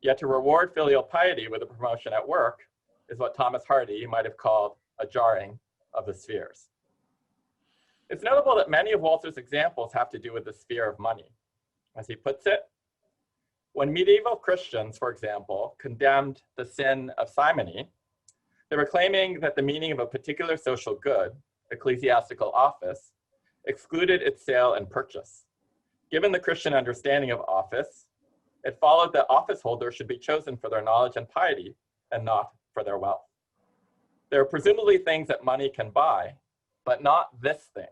Yet to reward filial piety with a promotion at work is what Thomas Hardy might have called a jarring of the spheres. It's notable that many of Walzer's examples have to do with the sphere of money. As he puts it, when medieval Christians, for example, condemned the sin of simony, they were claiming that the meaning of a particular social good, ecclesiastical office, excluded its sale and purchase. Given the Christian understanding of office, it followed that office holders should be chosen for their knowledge and piety and not for their wealth. There are presumably things that money can buy, but not this thing.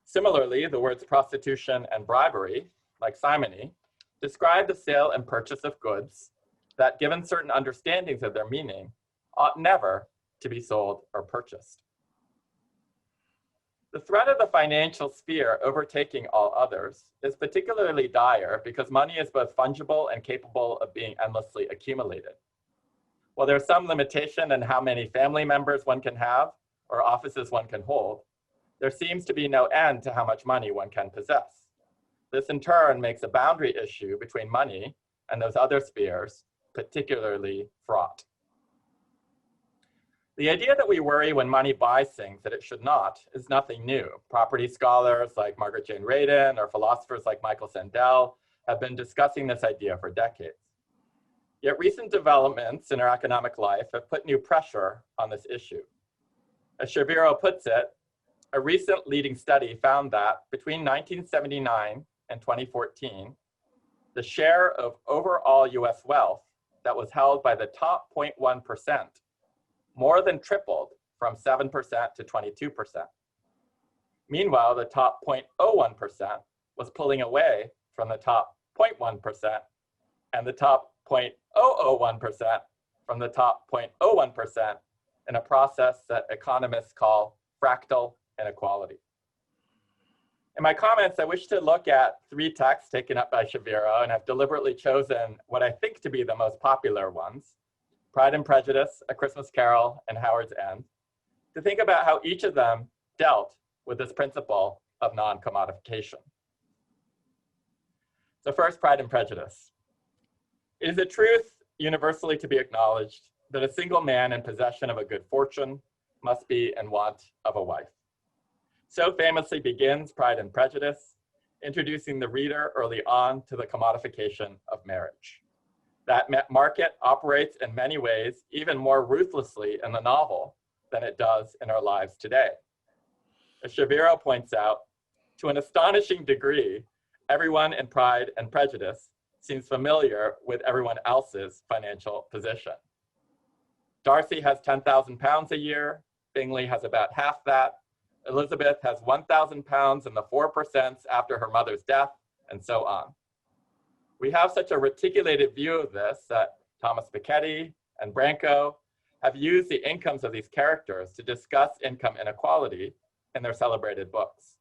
Similarly, the words prostitution and bribery, like simony, describe the sale and purchase of goods that, given certain understandings of their meaning, ought never to be sold or purchased. The threat of the financial sphere overtaking all others is particularly dire because money is both fungible and capable of being endlessly accumulated. While there's some limitation in how many family members one can have or offices one can hold, there seems to be no end to how much money one can possess. This in turn makes a boundary issue between money and those other spheres particularly fraught. The idea that we worry when money buys things that it should not is nothing new. Property scholars like Margaret Jane Radin or philosophers like Michael Sandel have been discussing this idea for decades. Yet recent developments in our economic life have put new pressure on this issue. As Shaviro puts it, a recent leading study found that between 1979 and 2014, the share of overall US wealth that was held by the top 0.1% more than tripled from 7% to 22%. Meanwhile, the top 0.01% was pulling away from the top 0.1% and the top 0.001% from the top 0.01% in a process that economists call fractal inequality. In my comments, I wish to look at three texts taken up by Shaviro, and I've deliberately chosen what I think to be the most popular ones: Pride and Prejudice, A Christmas Carol, and Howard's End, to think about how each of them dealt with this principle of non-commodification. So first, Pride and Prejudice. It is a truth universally to be acknowledged that a single man in possession of a good fortune must be in want of a wife. So famously begins Pride and Prejudice, introducing the reader early on to the commodification of marriage. That market operates in many ways even more ruthlessly in the novel than it does in our lives today. As Shaviro points out, to an astonishing degree, everyone in Pride and Prejudice seems familiar with everyone else's financial position. Darcy has £10,000 a year, Bingley has about half that, Elizabeth has £1,000 in the 4% after her mother's death, and so on. We have such a reticulated view of this that Thomas Piketty and Branco have used the incomes of these characters to discuss income inequality in their celebrated books.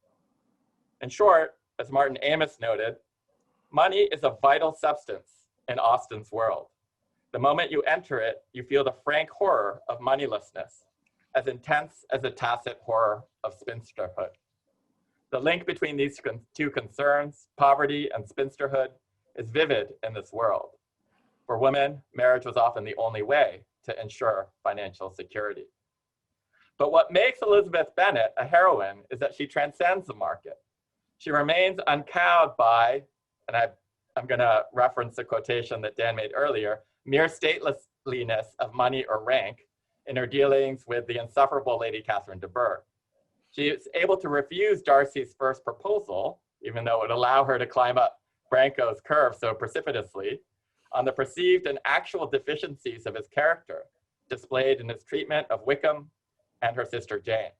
In short, as Martin Amis noted, money is a vital substance in Austen's world. The moment you enter it, you feel the frank horror of moneylessness, as intense as the tacit horror of spinsterhood. The link between these two concerns, poverty and spinsterhood, is vivid in this world. For women, marriage was often the only way to ensure financial security. But what makes Elizabeth Bennet a heroine is that she transcends the market. She remains uncowed by, and I'm going to reference the quotation that Dan made earlier, mere statelessness of money or rank in her dealings with the insufferable Lady Catherine de Bourgh. She is able to refuse Darcy's first proposal, even though it would allow her to climb up Branco's curve so precipitously, on the perceived and actual deficiencies of his character, displayed in his treatment of Wickham and her sister Jane.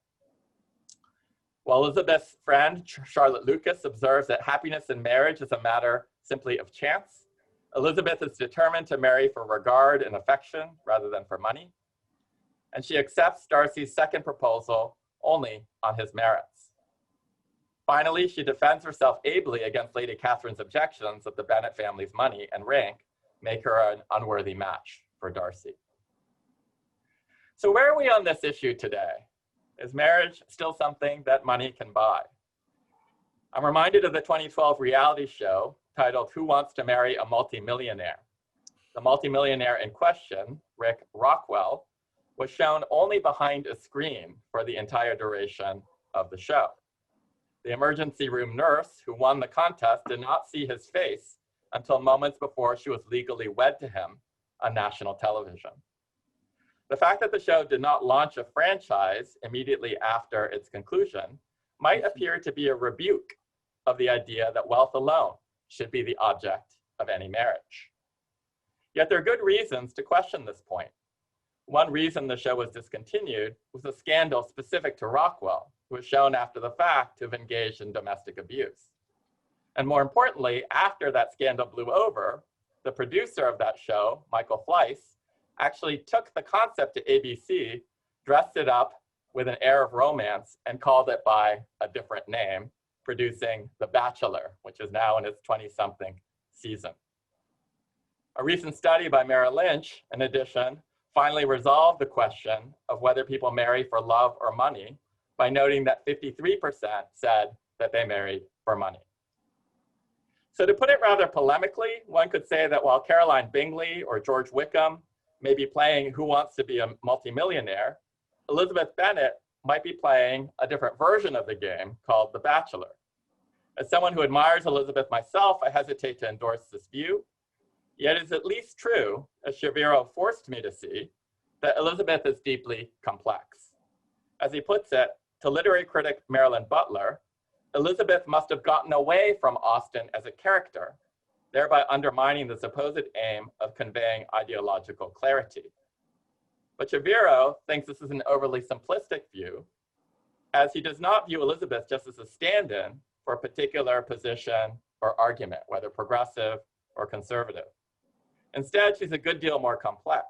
While Elizabeth's friend, Charlotte Lucas, observes that happiness in marriage is a matter simply of chance, Elizabeth is determined to marry for regard and affection rather than for money, and she accepts Darcy's second proposal only on his merits. Finally, she defends herself ably against Lady Catherine's objections that the Bennet family's money and rank make her an unworthy match for Darcy. So where are we on this issue today? Is marriage still something that money can buy? I'm reminded of the 2012 reality show titled Who Wants to Marry a Multimillionaire? The multimillionaire in question, Rick Rockwell, was shown only behind a screen for the entire duration of the show. The emergency room nurse who won the contest did not see his face until moments before she was legally wed to him on national television. The fact that the show did not launch a franchise immediately after its conclusion might appear to be a rebuke of the idea that wealth alone should be the object of any marriage. Yet there are good reasons to question this point. One reason the show was discontinued was a scandal specific to Rockwell, who was shown after the fact to have engaged in domestic abuse. And more importantly, after that scandal blew over, the producer of that show, Michael Fleiss, actually took the concept to ABC, dressed it up with an air of romance, and called it by a different name, producing The Bachelor, which is now in its 20-something season. A recent study by Merrill Lynch, in addition, finally resolved the question of whether people marry for love or money by noting that 53% said that they married for money. So to put it rather polemically, one could say that while Caroline Bingley or George Wickham may be playing Who Wants to Be a Multimillionaire, Elizabeth Bennet might be playing a different version of the game called The Bachelor. As someone who admires Elizabeth myself, I hesitate to endorse this view, yet it is at least true, as Shaviro forced me to see, that Elizabeth is deeply complex. As he puts it, to literary critic Marilyn Butler, Elizabeth must have gotten away from Austen as a character, thereby undermining the supposed aim of conveying ideological clarity. But Shaviro thinks this is an overly simplistic view, as he does not view Elizabeth just as a stand-in for a particular position or argument, whether progressive or conservative. Instead, she's a good deal more complex.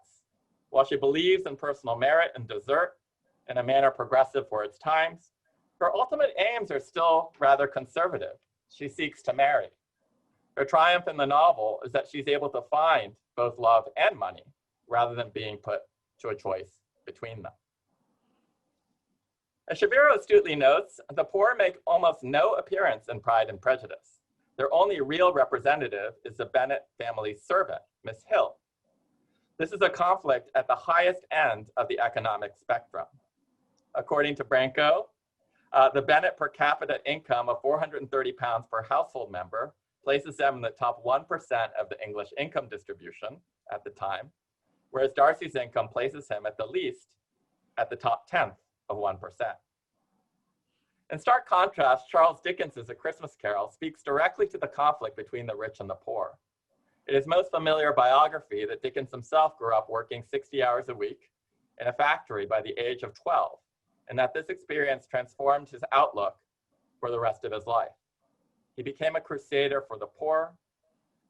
While she believes in personal merit and desert in a manner progressive for its times, her ultimate aims are still rather conservative. She seeks to marry. Her triumph in the novel is that she's able to find both love and money rather than being put to a choice between them. As Shaviro astutely notes, the poor make almost no appearance in Pride and Prejudice. Their only real representative is the Bennet family's servant, Miss Hill. This is a conflict at the highest end of the economic spectrum. According to Branco, the Bennet per capita income of £430 per household member places them in the top 1% of the English income distribution at the time, whereas Darcy's income places him at the least at the top 10th of 1%. In stark contrast, Charles Dickens's A Christmas Carol speaks directly to the conflict between the rich and the poor. It is most familiar biography that Dickens himself grew up working 60 hours a week in a factory by the age of 12, and that this experience transformed his outlook for the rest of his life. He became a crusader for the poor,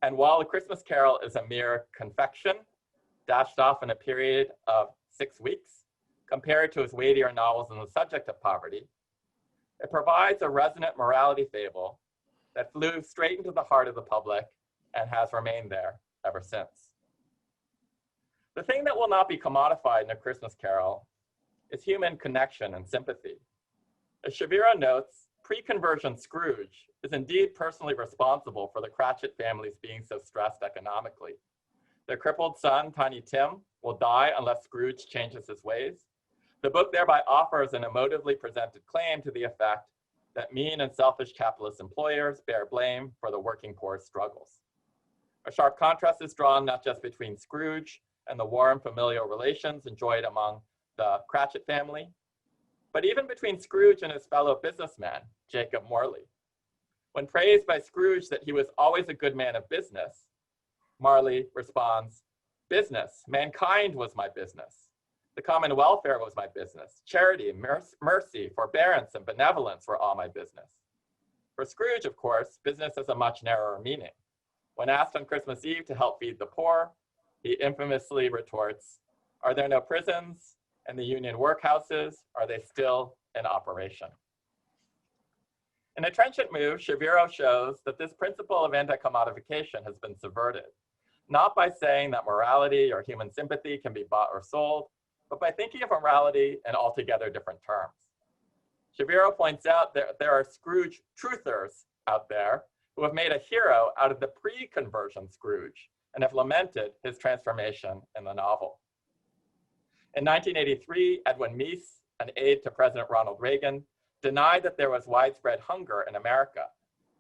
and while A Christmas Carol is a mere confection, dashed off in a period of 6 weeks, compared to his weightier novels on the subject of poverty, it provides a resonant morality fable that flew straight into the heart of the public and has remained there ever since. The thing that will not be commodified in A Christmas Carol is human connection and sympathy. As Shaviro notes, pre-conversion Scrooge is indeed personally responsible for the Cratchit families being so stressed economically. Their crippled son, Tiny Tim, will die unless Scrooge changes his ways. The book thereby offers an emotively presented claim to the effect that mean and selfish capitalist employers bear blame for the working poor's struggles. A sharp contrast is drawn not just between Scrooge and the warm familial relations enjoyed among the Cratchit family, but even between Scrooge and his fellow businessman, Jacob Morley. When praised by Scrooge that he was always a good man of business, Morley responds, "Business, mankind was my business. The common welfare was my business. Charity, mercy, forbearance, and benevolence were all my business." For Scrooge, of course, business has a much narrower meaning. When asked on Christmas Eve to help feed the poor, he infamously retorts, "Are there no prisons and the union workhouses? Are they still in operation?" In a trenchant move, Shaviro shows that this principle of anti-commodification has been subverted, not by saying that morality or human sympathy can be bought or sold, but by thinking of morality in altogether different terms. Shaviro points out that there are Scrooge truthers out there who have made a hero out of the pre-conversion Scrooge and have lamented his transformation in the novel. In 1983, Edwin Meese, an aide to President Ronald Reagan, denied that there was widespread hunger in America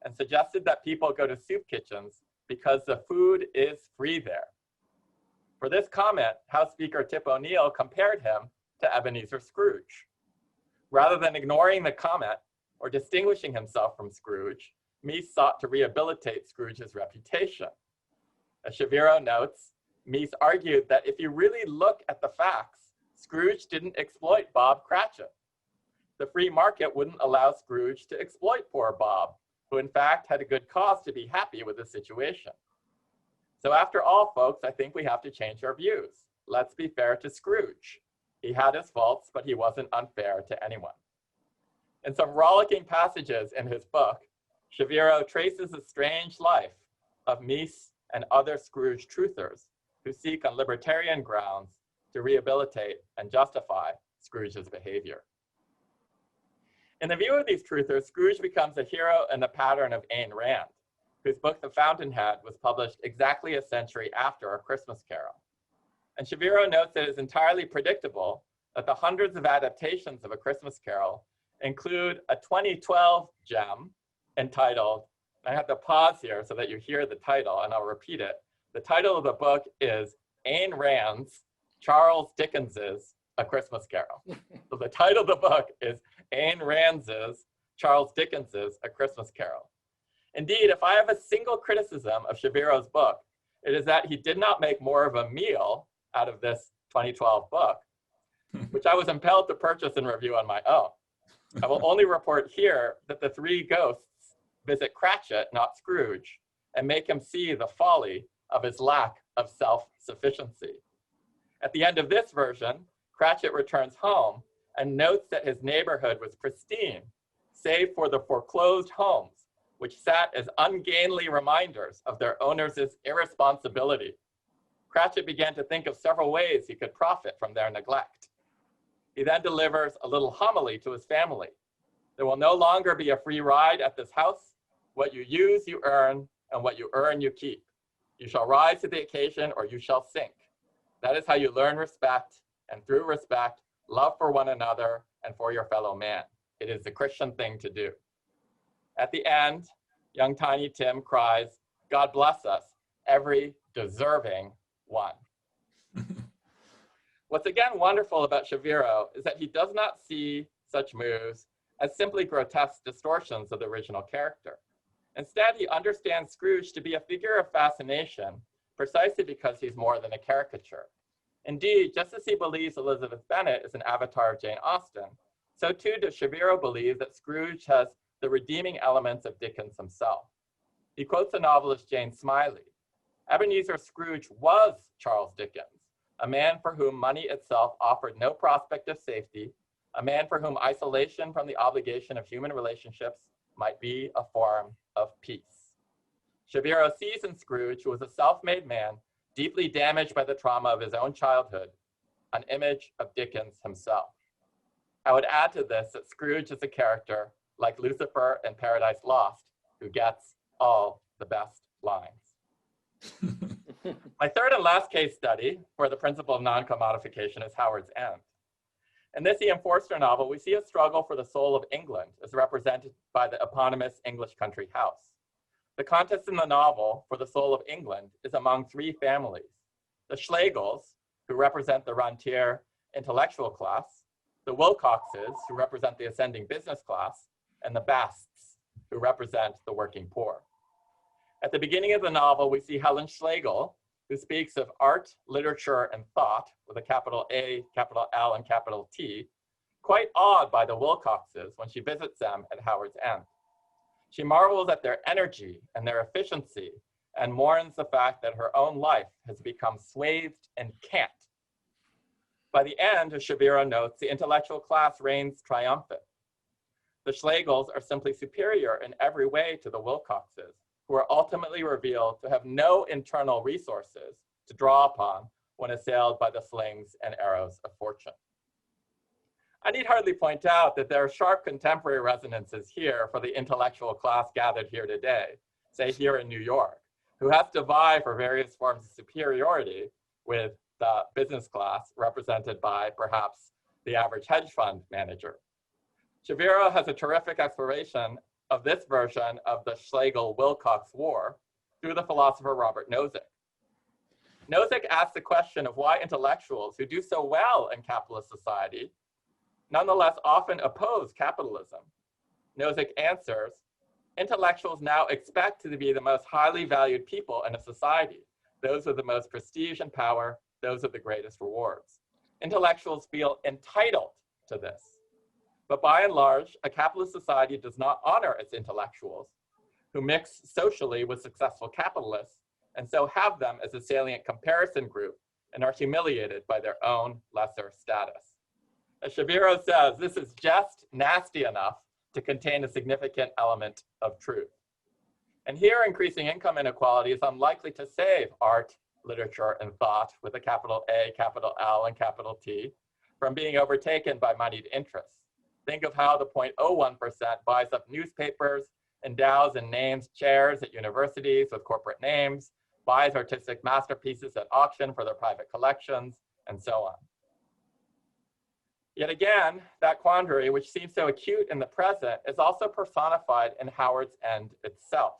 and suggested that people go to soup kitchens because the food is free there. For this comment, House Speaker Tip O'Neill compared him to Ebenezer Scrooge. Rather than ignoring the comment or distinguishing himself from Scrooge, Meese sought to rehabilitate Scrooge's reputation. As Shaviro notes, Meese argued that if you really look at the facts, Scrooge didn't exploit Bob Cratchit. The free market wouldn't allow Scrooge to exploit poor Bob, who in fact had a good cause to be happy with the situation. So after all, folks, I think we have to change our views. Let's be fair to Scrooge. He had his faults, but he wasn't unfair to anyone. In some rollicking passages in his book, Shaviro traces the strange life of Meese and other Scrooge truthers who seek on libertarian grounds to rehabilitate and justify Scrooge's behavior. In the view of these truthers, Scrooge becomes a hero in the pattern of Ayn Rand, whose book The Fountainhead was published exactly a century after A Christmas Carol. And Shaviro notes that it is entirely predictable that the hundreds of adaptations of A Christmas Carol include a 2012 gem entitled, I have to pause here so that you hear the title and I'll repeat it. The title of the book is Ayn Rand's Charles Dickens's A Christmas Carol. So the title of the book is Ayn Rand's Charles Dickens's A Christmas Carol. Indeed, if I have a single criticism of Shaviro's book, it is that he did not make more of a meal out of this 2012 book, which I was impelled to purchase and review on my own. I will only report here that the three ghosts visit Cratchit, not Scrooge, and make him see the folly of his lack of self-sufficiency. At the end of this version, Cratchit returns home and notes that his neighborhood was pristine, save for the foreclosed homes, which sat as ungainly reminders of their owners' irresponsibility. Cratchit began to think of several ways he could profit from their neglect. He then delivers a little homily to his family. There will no longer be a free ride at this house. What you use, you earn, and what you earn, you keep. You shall rise to the occasion or you shall sink. That is how you learn respect, and through respect, love for one another and for your fellow man. It is the Christian thing to do. At the end, young Tiny Tim cries, God bless us, every deserving one. What's again wonderful about Shaviro is that he does not see such moves as simply grotesque distortions of the original character. Instead, he understands Scrooge to be a figure of fascination precisely because he's more than a caricature. Indeed, just as he believes Elizabeth Bennet is an avatar of Jane Austen, so too does Shaviro believe that Scrooge has the redeeming elements of Dickens himself. He quotes the novelist Jane Smiley. Ebenezer Scrooge was Charles Dickens, a man for whom money itself offered no prospect of safety, a man for whom isolation from the obligation of human relationships might be a form of peace. Shaviro sees in Scrooge, who was a self-made man, deeply damaged by the trauma of his own childhood, an image of Dickens himself. I would add to this that Scrooge is a character like Lucifer in Paradise Lost, who gets all the best lines. My third and last case study for the principle of non-commodification is Howard's End. In this E.M. Forster novel, we see a struggle for the soul of England as represented by the eponymous English country house. The contest in the novel for the soul of England is among three families: the Schlegels, who represent the rentier intellectual class, the Wilcoxes, who represent the ascending business class, and the Basts, who represent the working poor. At the beginning of the novel, we see Helen Schlegel, who speaks of art, literature, and thought, with a capital A, capital L, and capital T, quite awed by the Wilcoxes when she visits them at Howard's End. She marvels at their energy and their efficiency and mourns the fact that her own life has become swathed in cant. By the end, as Shaviro notes, the intellectual class reigns triumphant. The Schlegels are simply superior in every way to the Wilcoxes, who are ultimately revealed to have no internal resources to draw upon when assailed by the slings and arrows of fortune. I need hardly point out that there are sharp contemporary resonances here for the intellectual class gathered here today, say here in New York, who has to vie for various forms of superiority with the business class represented by perhaps the average hedge fund manager. Shaviro has a terrific exploration of this version of the Schlegel-Wilcox War through the philosopher Robert Nozick. Nozick asks the question of why intellectuals who do so well in capitalist society nonetheless often oppose capitalism. Nozick answers, intellectuals now expect to be the most highly valued people in a society, those with the most prestige and power, those with the greatest rewards. Intellectuals feel entitled to this. But by and large, a capitalist society does not honor its intellectuals, who mix socially with successful capitalists, and so have them as a salient comparison group and are humiliated by their own lesser status. As Shaviro says, this is just nasty enough to contain a significant element of truth. And here, increasing income inequality is unlikely to save art, literature, and thought, with a capital A, capital L, and capital T, from being overtaken by moneyed interests. Think of how the 0.01% buys up newspapers, endows and names chairs at universities with corporate names, buys artistic masterpieces at auction for their private collections, and so on. Yet again, that quandary, which seems so acute in the present, is also personified in Howard's End itself.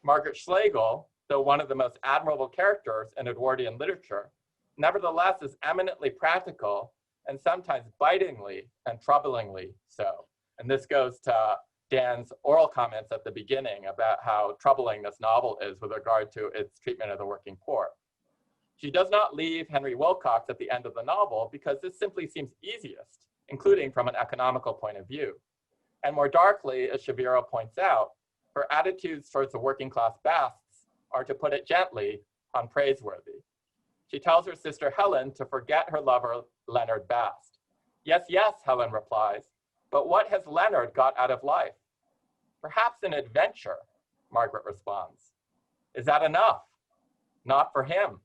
Margaret Schlegel, though one of the most admirable characters in Edwardian literature, nevertheless is eminently practical and sometimes bitingly and troublingly so. And this goes to Dan's oral comments at the beginning about how troubling this novel is with regard to its treatment of the working poor. She does not leave Henry Wilcox at the end of the novel because this simply seems easiest, including from an economical point of view. And more darkly, as Shaviro points out, her attitudes towards the working class Basts are, to put it gently, unpraiseworthy. She tells her sister Helen to forget her lover, Leonard Bast. Yes, yes, Helen replies, but what has Leonard got out of life? Perhaps an adventure, Margaret responds. Is that enough? Not for him,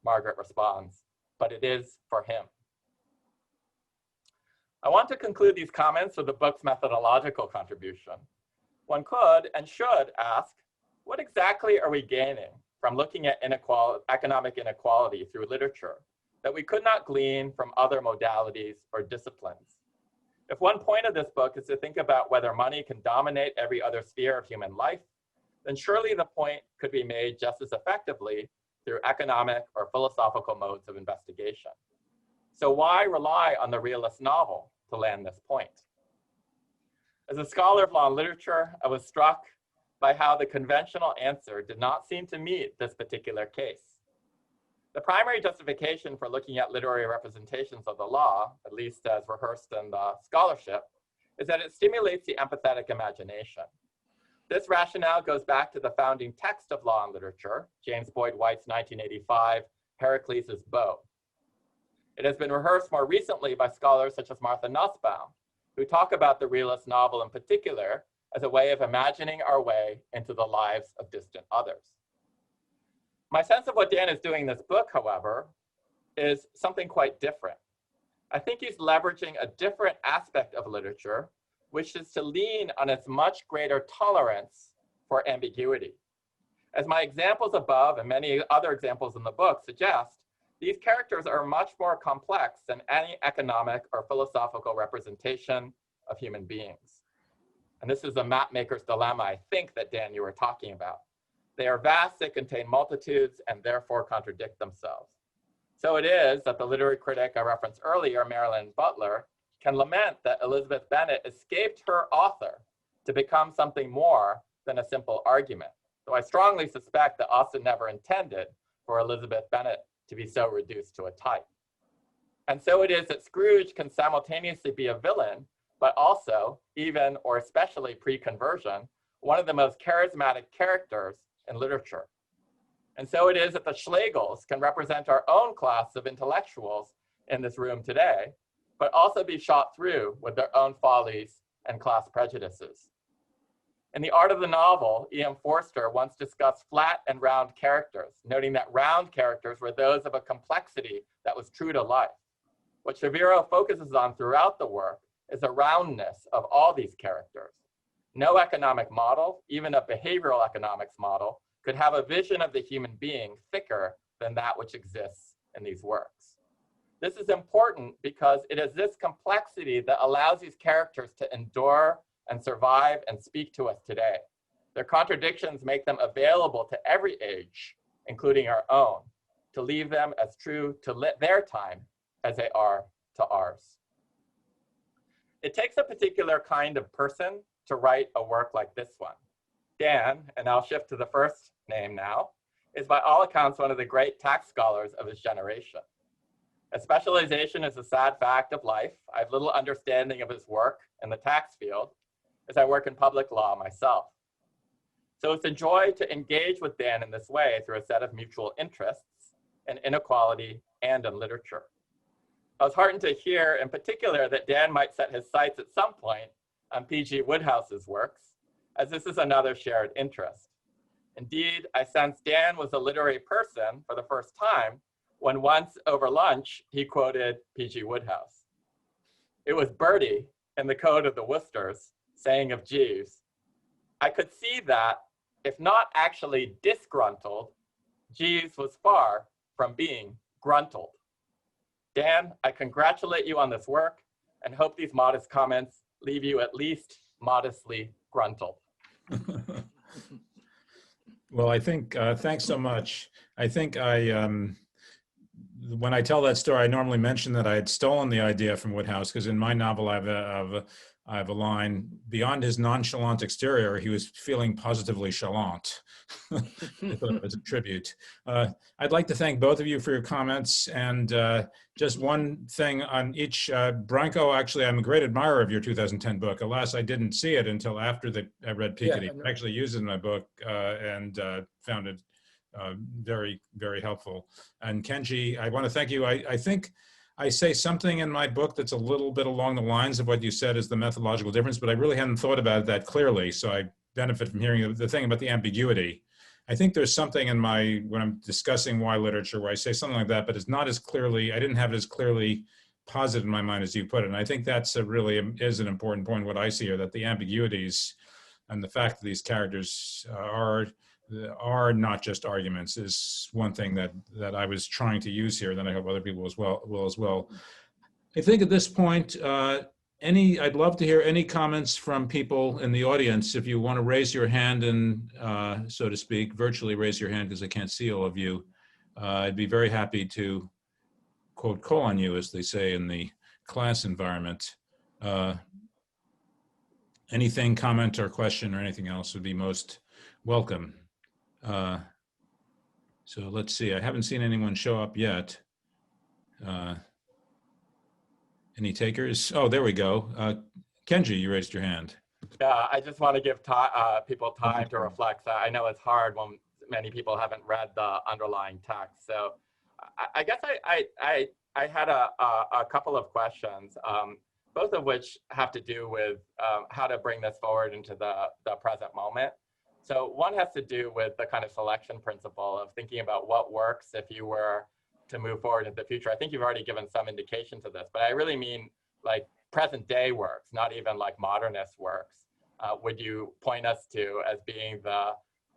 Margaret responds, but it is for him. I want to conclude these comments with the book's methodological contribution. One could and should ask, what exactly are we gaining from looking at economic inequality through literature that we could not glean from other modalities or disciplines? If one point of this book is to think about whether money can dominate every other sphere of human life, then surely the point could be made just as effectively through economic or philosophical modes of investigation. So why rely on the realist novel to land this point? As a scholar of law and literature, I was struck by how the conventional answer did not seem to meet this particular case. The primary justification for looking at literary representations of the law, at least as rehearsed in the scholarship, is that it stimulates the empathetic imagination. This rationale goes back to the founding text of law and literature, James Boyd White's 1985 Heracles' Bow. It has been rehearsed more recently by scholars such as Martha Nussbaum, who talk about the realist novel in particular as a way of imagining our way into the lives of distant others. My sense of what Dan is doing in this book, however, is something quite different. I think he's leveraging a different aspect of literature, which is to lean on its much greater tolerance for ambiguity. As my examples above and many other examples in the book suggest, these characters are much more complex than any economic or philosophical representation of human beings. And this is the map maker's dilemma, I think, that Dan, you were talking about. They are vast, they contain multitudes, and therefore contradict themselves. So it is that the literary critic I referenced earlier, Marilyn Butler, can lament that Elizabeth Bennet escaped her author to become something more than a simple argument. Though I strongly suspect that Austen never intended for Elizabeth Bennet to be so reduced to a type. And so it is that Scrooge can simultaneously be a villain, but also, even or especially pre-conversion, one of the most charismatic characters in literature. And so it is that the Schlegels can represent our own class of intellectuals in this room today, but also be shot through with their own follies and class prejudices. In The Art of the Novel, E.M. Forster once discussed flat and round characters, noting that round characters were those of a complexity that was true to life. What Shaviro focuses on throughout the work is the roundness of all these characters. No economic model, even a behavioral economics model, could have a vision of the human being thicker than that which exists in these works. This is important because it is this complexity that allows these characters to endure and survive and speak to us today. Their contradictions make them available to every age, including our own, to leave them as true to their time as they are to ours. It takes a particular kind of person to write a work like this one. Dan, and I'll shift to the first name now, is by all accounts one of the great tax scholars of his generation. As specialization is a sad fact of life, I have little understanding of his work in the tax field, as I work in public law myself. So it's a joy to engage with Dan in this way through a set of mutual interests in inequality and in literature. I was heartened to hear in particular that Dan might set his sights at some point on P.G. Woodhouse's works, as this is another shared interest. Indeed, I sensed Dan was a literary person for the first time when once over lunch, he quoted P.G. Woodhouse. It was Bertie in The Code of the Worcesters saying of Jeeves, I could see that, if not actually disgruntled, Jeeves was far from being gruntled. Dan, I congratulate you on this work and hope these modest comments leave you at least modestly gruntled. Well, I think, thanks so much. I think when I tell that story, I normally mention that I had stolen the idea from Woodhouse, because in my novel, I have a line, beyond his nonchalant exterior, he was feeling positively chalant. I thought it was a tribute. I'd like to thank both of you for your comments, and just one thing on each. Branko, actually, I'm a great admirer of your 2010 book. Alas, I didn't see it until after I read Piketty. Yeah, I actually used it in my book and found it very, very helpful. And Kenji, I want to thank you. I think I say something in my book that's a little bit along the lines of what you said is the methodological difference, but I really hadn't thought about it that clearly. So I benefit from hearing the thing about the ambiguity. I think there's something in when I'm discussing why literature, where I say something like that, but it's not as clearly, I didn't have it as clearly posited in my mind as you put it. And I think that's really is an important point, what I see here, that the ambiguities and the fact that these characters are not just arguments is one thing that I was trying to use here, that I hope other people will as well. I think at this point, I'd love to hear any comments from people in the audience. If you want to raise your hand and, so to speak, virtually raise your hand because I can't see all of you, I'd be very happy to, quote, call on you, as they say in the class environment. Anything, comment or question or anything else would be most welcome. So let's see, I haven't seen anyone show up yet. Any takers? Oh, there we go. Kenji, you raised your hand. Yeah, I just want to give people time to reflect. I know it's hard when many people haven't read the underlying text. So I guess I had a couple of questions, both of which have to do with how to bring this forward into the present moment. So one has to do with the kind of selection principle of thinking about what works if you were to move forward into the future. I think you've already given some indication to this, but I really mean like present day works, not even like modernist works. Would you point us to as being the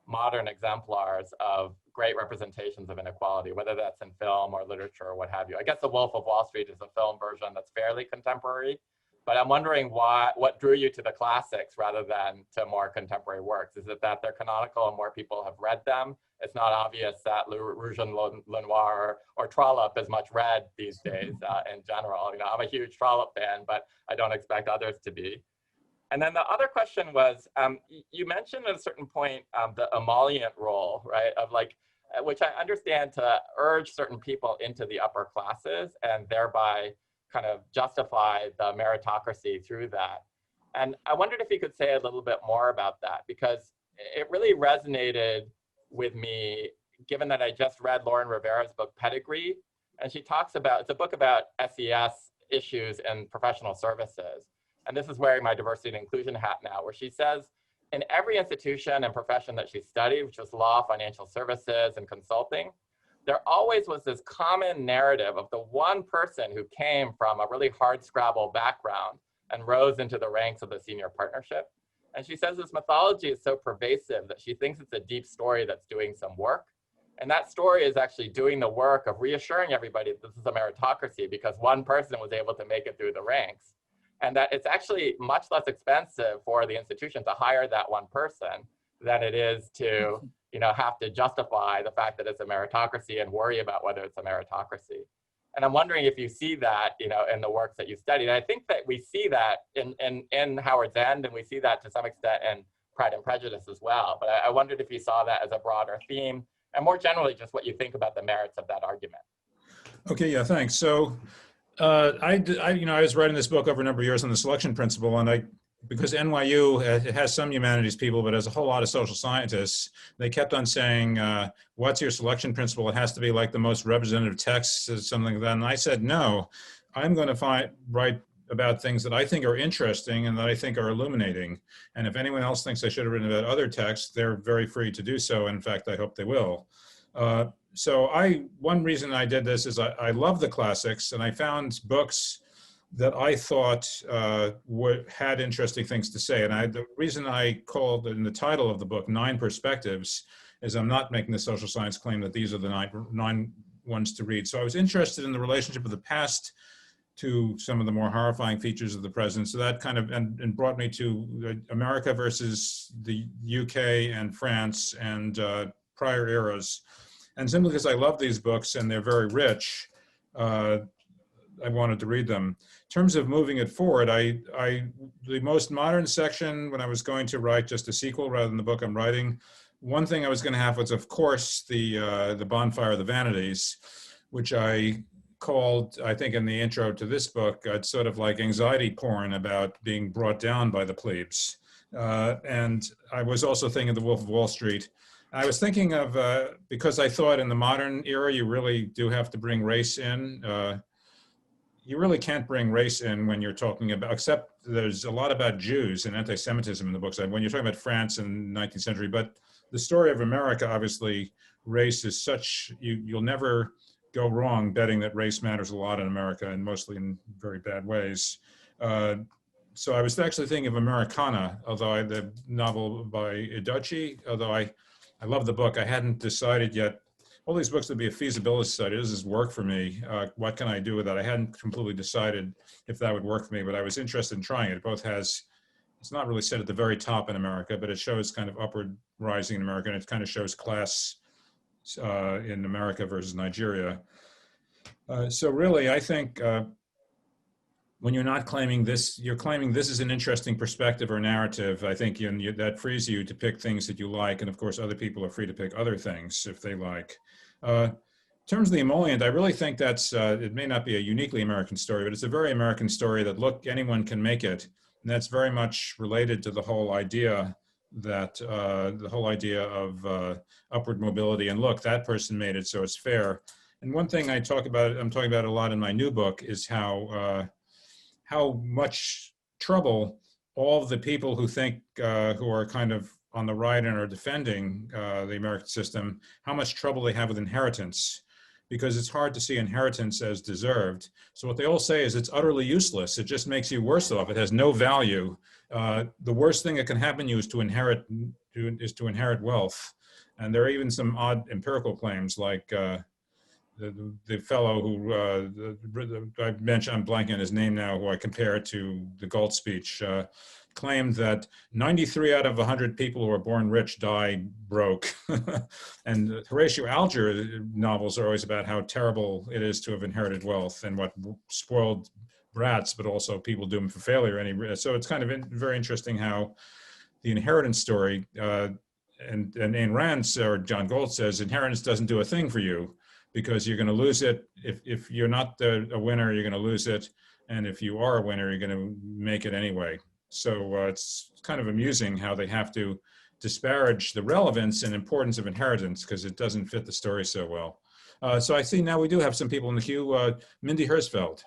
modern exemplars of great representations of inequality, whether that's in film or literature or what have you. I guess The Wolf of Wall Street is a film version that's fairly contemporary, but I'm wondering what drew you to the classics rather than to more contemporary works? Is it that they're canonical and more people have read them? It's not obvious that Rouge and Le Noir or Trollope is much read these days in general. You know, I'm a huge Trollope fan, but I don't expect others to be. And then the other question was, you mentioned at a certain point the emollient role, right, of like, which I understand to urge certain people into the upper classes and thereby kind of justify the meritocracy through that. And I wondered if you could say a little bit more about that, because it really resonated with me, given that I just read Lauren Rivera's book, Pedigree, and she talks about, it's a book about SES issues in professional services. And this is wearing my diversity and inclusion hat now, where she says, in every institution and profession that she studied, which was law, financial services, and consulting, there always was this common narrative of the one person who came from a really hard scrabble background and rose into the ranks of the senior partnership. And she says this mythology is so pervasive that she thinks it's a deep story that's doing some work. And that story is actually doing the work of reassuring everybody that this is a meritocracy because one person was able to make it through the ranks. And that it's actually much less expensive for the institution to hire that one person than it is to, you know, have to justify the fact that it's a meritocracy and worry about whether it's a meritocracy. And I'm wondering if you see that, you know, in the works that you studied. And I think that we see that in Howard's End, and we see that to some extent in Pride and Prejudice as well. But I wondered if you saw that as a broader theme, and more generally, just what you think about the merits of that argument. Okay, yeah, thanks. So I was writing this book over a number of years on the selection principle, and because NYU it has some humanities people, but has a whole lot of social scientists, they kept on saying, what's your selection principle? It has to be like the most representative text or something like that. And I said, no, I'm going to write about things that I think are interesting and that I think are illuminating. And if anyone else thinks I should have written about other texts, they're very free to do so. In fact, I hope they will. So one reason I did this is I love the classics, and I found books that I thought had interesting things to say. And the reason I called in the title of the book 9 Perspectives is I'm not making the social science claim that these are the nine ones to read. So I was interested in the relationship of the past to some of the more horrifying features of the present. So that kind of and brought me to America versus the UK and France and prior eras. And simply because I love these books and they're very rich, I wanted to read them. In terms of moving it forward, the most modern section, when I was going to write just a sequel rather than the book I'm writing, one thing I was going to have was, of course, the Bonfire of the Vanities, which I called, I think in the intro to this book, it's sort of like anxiety porn about being brought down by the plebes. And I was also thinking of The Wolf of Wall Street. I was thinking of, because I thought in the modern era, you really do have to bring race in. You really can't bring race in when you're talking about, except there's a lot about Jews and anti-Semitism in the books. When you're talking about France in the 19th century, but the story of America, obviously, race is such, you'll never go wrong betting that race matters a lot in America, and mostly in very bad ways. So I was actually thinking of Americana, although the novel by Iducci, although I love the book. I hadn't decided yet. All these books would be a feasibility study. Does this work for me? What can I do with that? I hadn't completely decided if that would work for me, but I was interested in trying it. It both has, it's not really set at the very top in America, but it shows kind of upward rising in America, and it kind of shows class in America versus Nigeria. So really, I think when you're not claiming this, you're claiming this is an interesting perspective or narrative. I think that frees you to pick things that you like. And of course, other people are free to pick other things if they like. In terms of the emollient, I really think that's, it may not be a uniquely American story, but it's a very American story that, look, anyone can make it. And that's very much related to the whole idea that, of upward mobility. And look, that person made it, so it's fair. And one thing I'm talking about a lot in my new book is how much trouble all of the people who think, who are kind of on the right and are defending the American system, how much trouble they have with inheritance, because it's hard to see inheritance as deserved. So what they all say is it's utterly useless. It just makes you worse off. It has no value. The worst thing that can happen to you is to inherit to inherit wealth. And there are even some odd empirical claims, like the fellow who I mentioned, I'm blanking on his name now, who I compare to the Galt speech, claimed that 93 out of 100 people who are born rich die broke. And Horatio Alger novels are always about how terrible it is to have inherited wealth and what spoiled brats, but also people doomed for failure. So it's kind of very interesting how the inheritance story, and Ayn Rand or John Galt says, inheritance doesn't do a thing for you because you're going to lose it. If you're not a winner, you're going to lose it. And if you are a winner, you're going to make it anyway. So it's kind of amusing how they have to disparage the relevance and importance of inheritance because it doesn't fit the story so well. So I see now we do have some people in the queue. Mindy Herzfeld.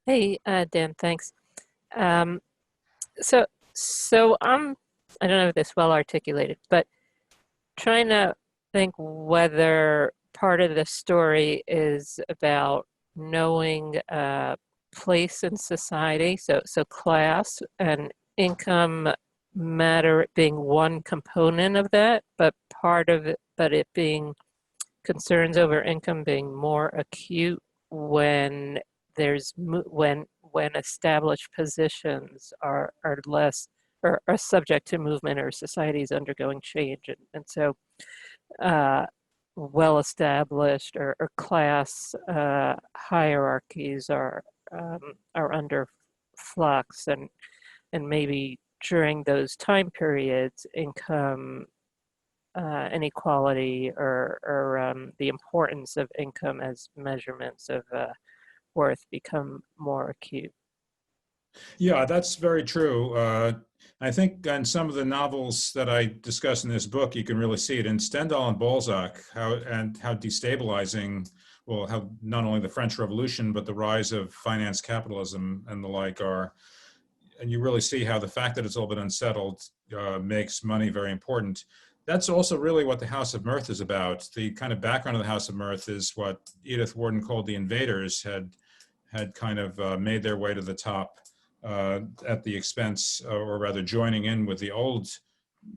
Hey, Dan, thanks. So I don't know if this well articulated, but trying to think whether part of the story is about knowing place in society, so class and income matter being one component of that, but part of it, but it being concerns over income being more acute when there's when established positions are less or are subject to movement or society's undergoing change, and so well-established or class hierarchies are under flux, and maybe during those time periods, income inequality or the importance of income as measurements of worth become more acute. Yeah, that's very true. I think in some of the novels that I discuss in this book, you can really see it in Stendhal and Balzac, how destabilizing, well, how not only the French Revolution, but the rise of finance capitalism and the like are. And you really see how the fact that it's all been unsettled makes money very important. That's also really what the House of Mirth is about. The kind of background of the House of Mirth is what Edith Wharton called the invaders had kind of made their way to the top at the expense, or rather joining in with the old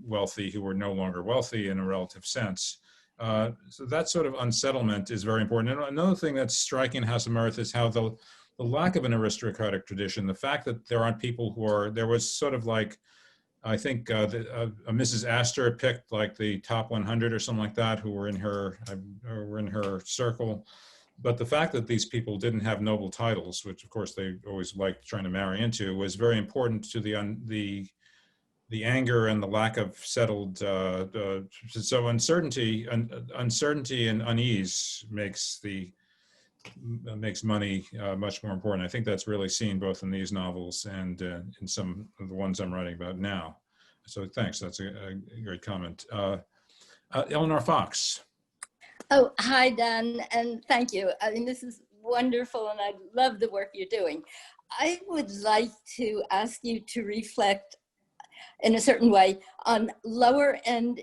wealthy who were no longer wealthy in a relative sense. So that sort of unsettlement is very important. And another thing that's striking in House of Mirth is how the lack of an aristocratic tradition, the fact that there aren't people who are, there was sort of like, I think Mrs. Astor picked like the top 100 or something like that who were in her circle. But the fact that these people didn't have noble titles, which of course they always liked trying to marry into, was very important to the anger and the lack of settled. So uncertainty and unease makes money much more important. I think that's really seen both in these novels and in some of the ones I'm writing about now. So thanks, that's a great comment. Eleanor Fox. Oh, hi, Dan, and thank you. I mean, this is wonderful, and I love the work you're doing. I would like to ask you to reflect in a certain way on lower end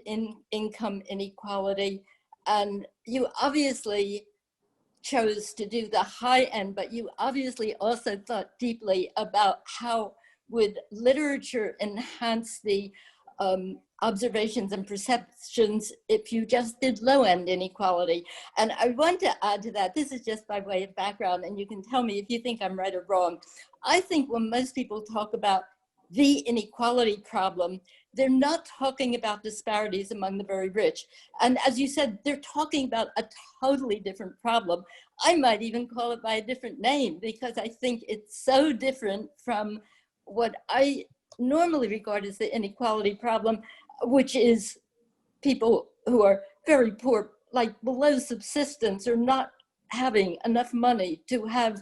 income inequality. And you obviously chose to do the high end, but you obviously also thought deeply about how would literature enhance the observations and perceptions if you just did low end inequality. And I want to add to that, this is just by way of background, and you can tell me if you think I'm right or wrong. I think when most people talk about the inequality problem, they're not talking about disparities among the very rich. And as you said, they're talking about a totally different problem. I might even call it by a different name because I think it's so different from what I normally regard as the inequality problem, which is people who are very poor, like below subsistence, or not having enough money to have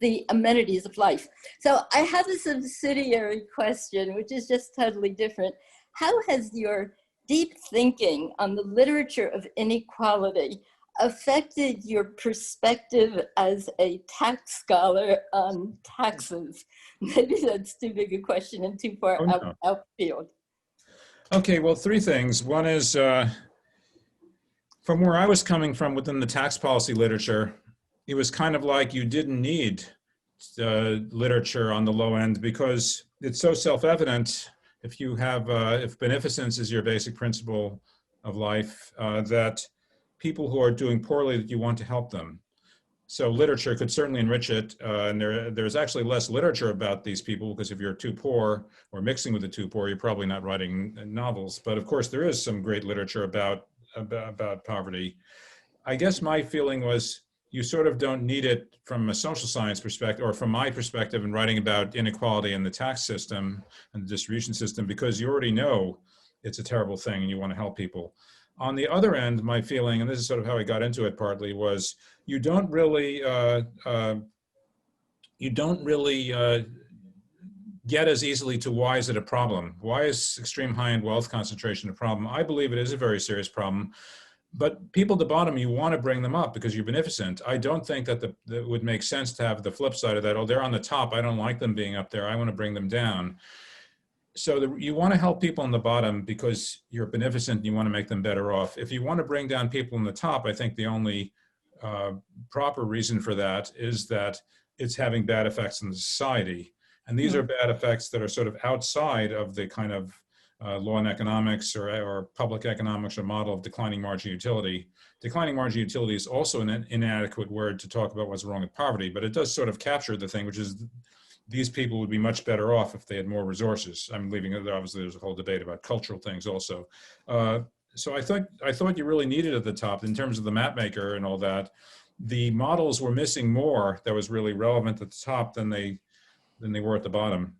the amenities of life. So I have a subsidiary question, which is just totally different. How has your deep thinking on the literature of inequality affected your perspective as a tax scholar on taxes? Maybe that's too big a question and too far outfield. Okay, well, three things. One is, from where I was coming from within the tax policy literature, it was kind of like you didn't need literature on the low end because it's so self-evident if you have, if beneficence is your basic principle of life, that people who are doing poorly, that you want to help them. So literature could certainly enrich it, and there's actually less literature about these people, because if you're too poor or mixing with the too poor, you're probably not writing novels. But of course, there is some great literature about poverty. I guess my feeling was you sort of don't need it from a social science perspective, or from my perspective in writing about inequality in the tax system and the distribution system, because you already know it's a terrible thing and you want to help people. On the other end, my feeling, and this is sort of how I got into it partly, was you don't really get as easily to why is it a problem? Why is extreme high-end wealth concentration a problem? I believe it is a very serious problem. But people at the bottom, you want to bring them up because you're beneficent. I don't think that that would make sense to have the flip side of that. Oh, they're on the top. I don't like them being up there. I want to bring them down. So you want to help people on the bottom because you're beneficent and you want to make them better off. If you want to bring down people on the top, I think the only proper reason for that is that it's having bad effects on the society. And these are bad effects that are sort of outside of the kind of law and economics or public economics or model of declining marginal utility. Declining marginal utility is also an inadequate word to talk about what's wrong with poverty, but it does sort of capture the thing, which is these people would be much better off if they had more resources. I'm leaving it, obviously there's a whole debate about cultural things also. So I thought you really needed at the top in terms of the map maker and all that. The models were missing more that was really relevant at the top than they were at the bottom.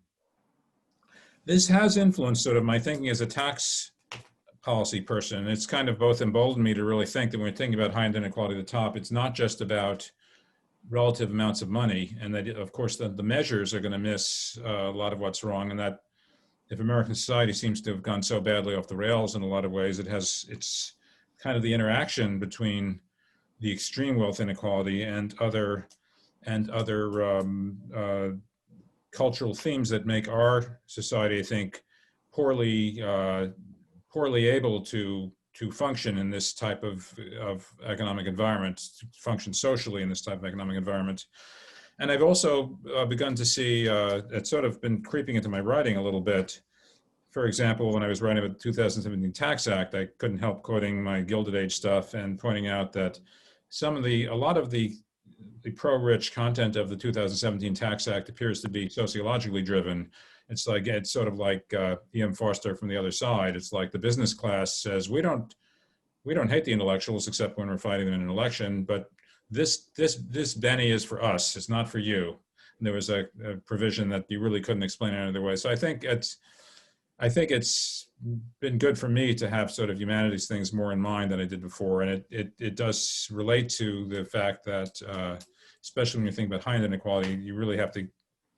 This has influenced sort of my thinking as a tax policy person. It's kind of both emboldened me to really think that when we're thinking about high-end inequality at the top, it's not just about relative amounts of money, and that of course the measures are going to miss a lot of what's wrong, and that if American society seems to have gone so badly off the rails in a lot of ways, it's kind of the interaction between the extreme wealth inequality and other cultural themes that make our society, I think, poorly able to function in this type of economic environment, to function socially in this type of economic environment. And I've also begun to see, it's sort of been creeping into my writing a little bit. For example, when I was writing about the 2017 Tax Act, I couldn't help quoting my Gilded Age stuff and pointing out that a lot of the pro-rich content of the 2017 Tax Act appears to be sociologically driven. It's sort of like E.M. Forster from the other side. It's like the business class says, we don't hate the intellectuals except when we're fighting them in an election, but this Benny is for us, it's not for you. And there was a provision that you really couldn't explain any other way. So I think it's been good for me to have sort of humanities things more in mind than I did before. And it does relate to the fact that, especially when you think about high-end inequality, you really have to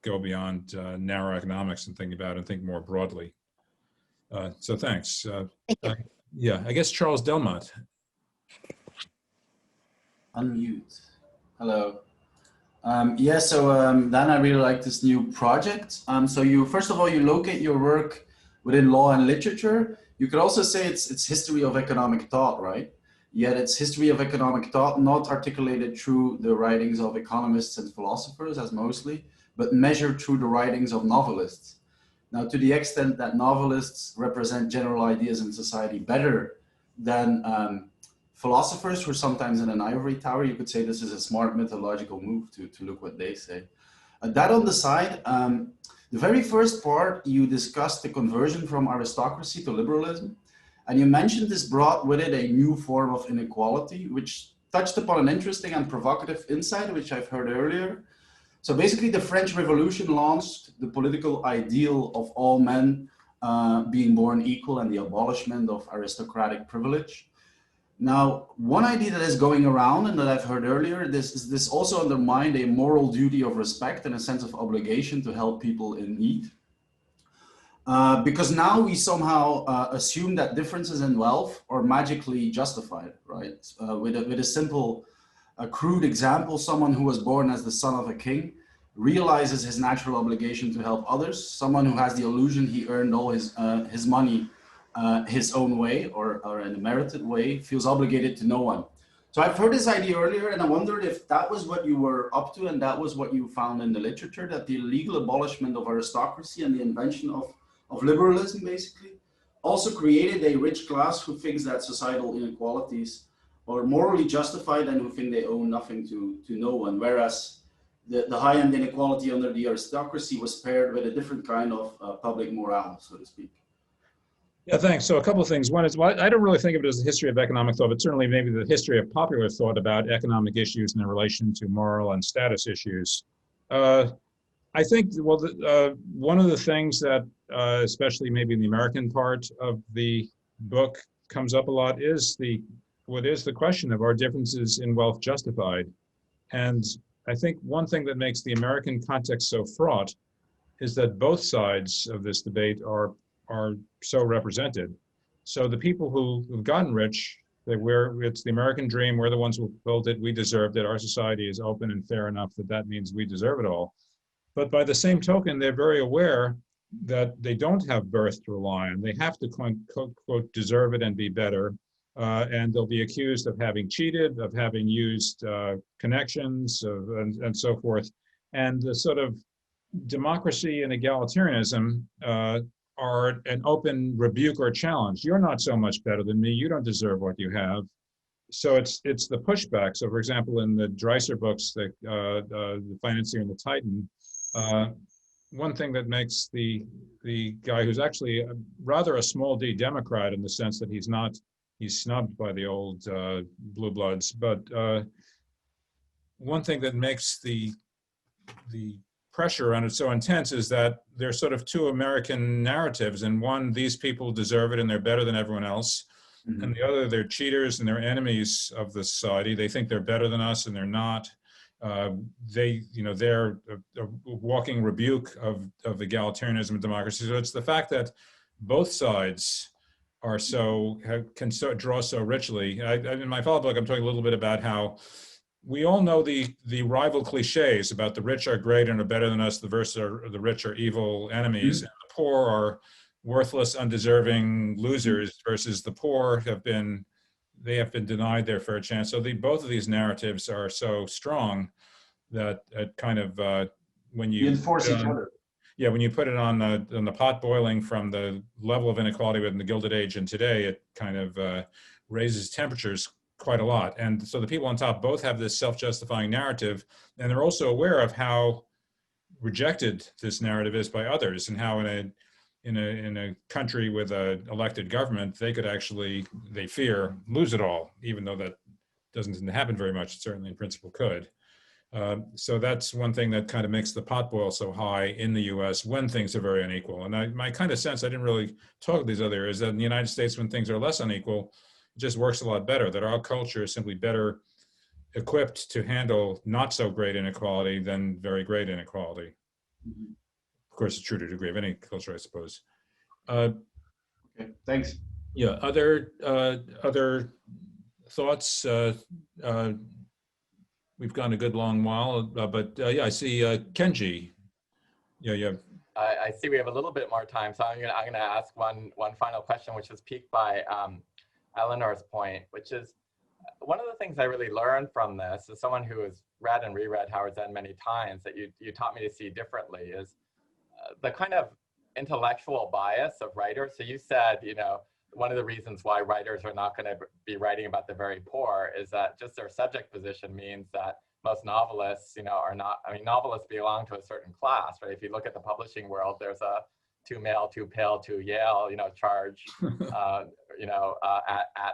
go beyond narrow economics and think more broadly. So thanks. Yeah, I guess Charles Delmont. Unmute. Hello. Yeah, so Dan, I really like this new project. So you, first of all, you locate your work within law and literature. You could also say it's history of economic thought, right? Yet it's history of economic thought, not articulated through the writings of economists and philosophers as mostly, but measured through the writings of novelists. Now, to the extent that novelists represent general ideas in society better than philosophers who are sometimes in an ivory tower, you could say this is a smart methodological move to look what they say. That on the side, the very first part, you discussed the conversion from aristocracy to liberalism. And you mentioned this brought with it a new form of inequality, which touched upon an interesting and provocative insight, which I've heard earlier. So basically the French Revolution launched the political ideal of all men being born equal and the abolishment of aristocratic privilege. Now, one idea that is going around and that I've heard earlier, this also undermined a moral duty of respect and a sense of obligation to help people in need. Because now we somehow assume that differences in wealth are magically justified, right? With a simple, crude example, someone who was born as the son of a king realizes his natural obligation to help others. Someone who has the illusion he earned all his money his own way or in a merited way feels obligated to no one. So I've heard this idea earlier, and I wondered if that was what you were up to and that was what you found in the literature, that the legal abolishment of aristocracy and the invention of of liberalism, basically, also created a rich class who thinks that societal inequalities are morally justified and who think they owe nothing to no one, whereas the high-end inequality under the aristocracy was paired with a different kind of public morale, so to speak. Yeah, thanks. So a couple of things. One is, well, I don't really think of it as a history of economic thought, but certainly maybe the history of popular thought about economic issues in relation to moral and status issues. I think, well, one of the things that, especially maybe in the American part of the book, comes up a lot is what is the question of, are differences in wealth justified? And I think one thing that makes the American context so fraught is that both sides of this debate are so represented. So the people who've gotten rich, it's the American dream, we're the ones who built it, we deserved it, our society is open and fair enough that means we deserve it all. But by the same token, they're very aware that they don't have birth to rely on. They have to quote, deserve it and be better. And they'll be accused of having cheated, of having used connections, and so forth. And the sort of democracy and egalitarianism are an open rebuke or challenge. You're not so much better than me. You don't deserve what you have. So it's the pushback. So for example, in the Dreiser books, the Financier and the Titan, one thing that makes the guy who's actually rather a small d Democrat in the sense that he's snubbed by the old blue bloods, but one thing that makes the pressure on it so intense is that there's sort of two American narratives. And one, these people deserve it and they're better than everyone else. Mm-hmm. And the other, they're cheaters and they're enemies of the society. They think they're better than us and they're not. They're a walking rebuke of egalitarianism and democracy. So it's the fact that both sides are can draw so richly. In my follow-up book, I'm talking a little bit about how we all know the rival cliches about the rich are great and are better than us, the rich are evil enemies, mm-hmm. and the poor are worthless, undeserving losers, versus the poor have been denied their fair chance. So both of these narratives are so strong that it kind of when you enforce each other. Yeah, when you put it on the pot boiling from the level of inequality within the Gilded Age and today, it kind of raises temperatures quite a lot. And so the people on top both have this self-justifying narrative, and they're also aware of how rejected this narrative is by others, and how in a country with an elected government, they could actually, they fear, lose it all, even though that doesn't happen very much. It certainly in principle could. So that's one thing that kind of makes the pot boil so high in the US when things are very unequal. And my kind of sense, I didn't really talk about these other areas, that in the United States, when things are less unequal, it just works a lot better, that our culture is simply better equipped to handle not so great inequality than very great inequality. Mm-hmm. Of course, it's true to a degree of any culture, I suppose. Okay, thanks. Yeah, other thoughts? We've gone a good long while, but yeah, I see Kenji. Yeah. I see we have a little bit more time, so I'm gonna ask one final question, which was piqued by Eleanor's point, which is one of the things I really learned from this, as someone who has read and reread Howard Zinn many times, that you taught me to see differently, is the kind of intellectual bias of writers. So you said, one of the reasons why writers are not going to be writing about the very poor is that just their subject position means that most novelists, are not, novelists belong to a certain class, right? If you look at the publishing world, there's a too male, too pale, too Yale, charge, at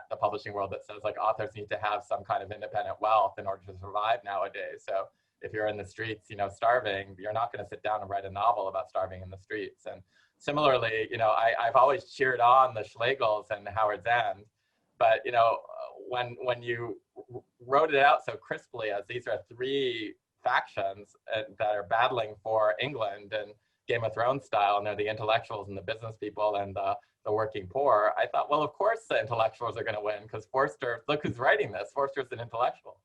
the publishing world that says like authors need to have some kind of independent wealth in order to survive nowadays. So if you're in the streets, starving, you're not going to sit down and write a novel about starving in the streets. And similarly, I've always cheered on the Schlegels and Howard Zinn, but when you wrote it out so crisply as these are three factions that are battling for England and Game of Thrones style, and they're the intellectuals and the business people and the working poor, I thought, well, of course the intellectuals are going to win, because Forster, look who's writing this, Forster's an intellectual.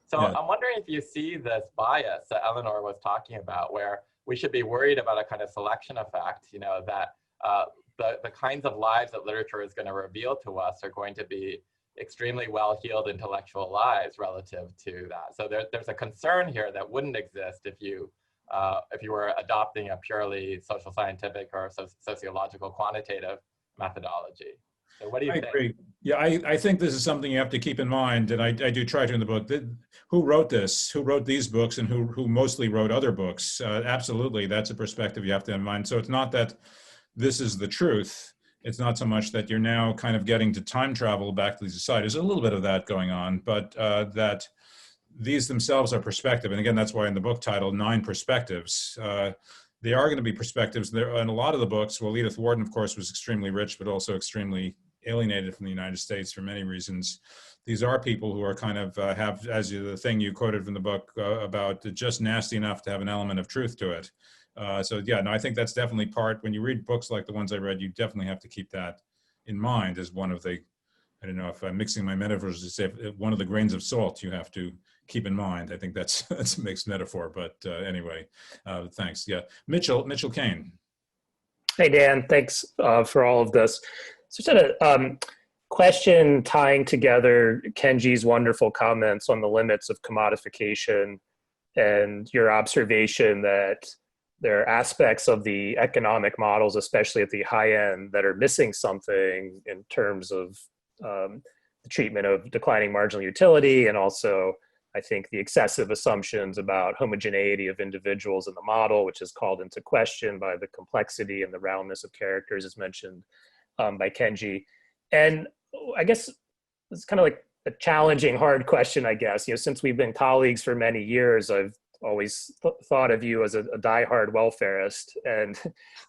So yeah. I'm wondering if you see this bias that Eleanor was talking about, where we should be worried about a kind of selection effect, that the kinds of lives that literature is going to reveal to us are going to be extremely well-heeled intellectual lives relative to that. So there's a concern here that wouldn't exist if you if you were adopting a purely social scientific or sociological quantitative methodology. So what do you I think? agree. Yeah, I think this is something you have to keep in mind, and I do try to in the book. Who wrote this? Who wrote these books, and who mostly wrote other books? Absolutely, that's a perspective you have to have in mind. So it's not that this is the truth. It's not so much that you're now kind of getting to time travel back to the society. There's a little bit of that going on, but that these themselves are perspective. And again, that's why in the book title, 9 Perspectives. They are going to be perspectives. There, and a lot of the books, well, Edith Wharton, of course, was extremely rich, but also extremely alienated from the United States for many reasons. These are people who are kind of have, as the thing you quoted from the book about just nasty enough to have an element of truth to it. So yeah, no, I think that's definitely part, when you read books like the ones I read, you definitely have to keep that in mind as one of the, I don't know if I'm mixing my metaphors to say, one of the grains of salt you have to keep in mind. I think that's a mixed metaphor, but anyway, thanks. Yeah, Mitchell Kane. Hey, Dan, thanks for all of this. So just a question tying together Kenji's wonderful comments on the limits of commodification and your observation that there are aspects of the economic models, especially at the high end, that are missing something in terms of the treatment of declining marginal utility, and also I think the excessive assumptions about homogeneity of individuals in the model, which is called into question by the complexity and the roundness of characters, as mentioned by Kenji. And I guess it's kind of like a challenging, hard question, I guess. You know, since we've been colleagues for many years, I've always thought of you as a diehard welfarist, and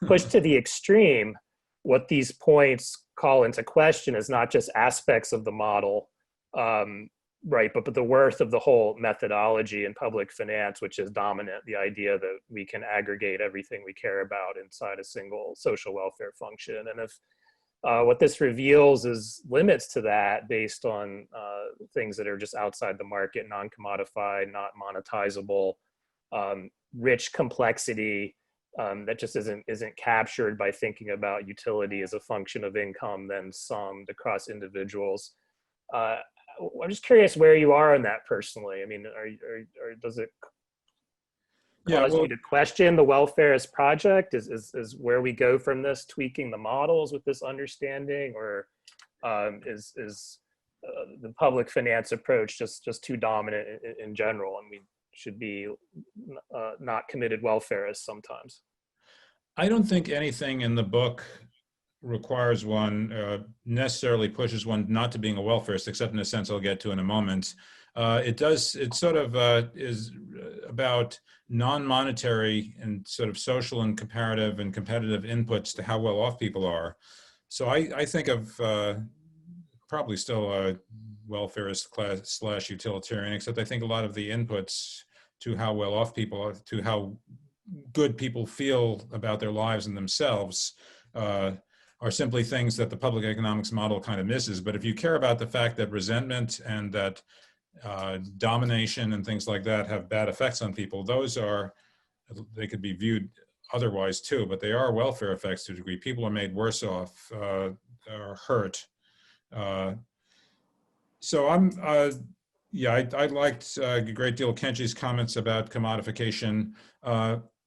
pushed to the extreme, what these points call into question is not just aspects of the model, right, but the worth of the whole methodology in public finance, which is dominant, the idea that we can aggregate everything we care about inside a single social welfare function. And if what this reveals is limits to that based on things that are just outside the market, non-commodified, not monetizable, rich complexity that just isn't captured by thinking about utility as a function of income then summed across individuals. I'm just curious where you are on that personally. I mean, or does it cause you to question the welfarist project? Is where we go from this tweaking the models with this understanding, or is the public finance approach just too dominant in general, and we should be not committed welfarists sometimes? I don't think anything in the book requires one, necessarily pushes one not to being a welfarist, except in a sense I'll get to in a moment. It sort of is about non-monetary and sort of social and comparative and competitive inputs to how well off people are. So I think of probably still a welfarist class / utilitarian, except I think a lot of the inputs to how well off people are, to how good people feel about their lives and themselves, are simply things that the public economics model kind of misses. But if you care about the fact that resentment and that domination and things like that have bad effects on people, they could be viewed otherwise too, but they are welfare effects to a degree. People are made worse off, or hurt. So I liked a great deal of Kenji's comments about commodification.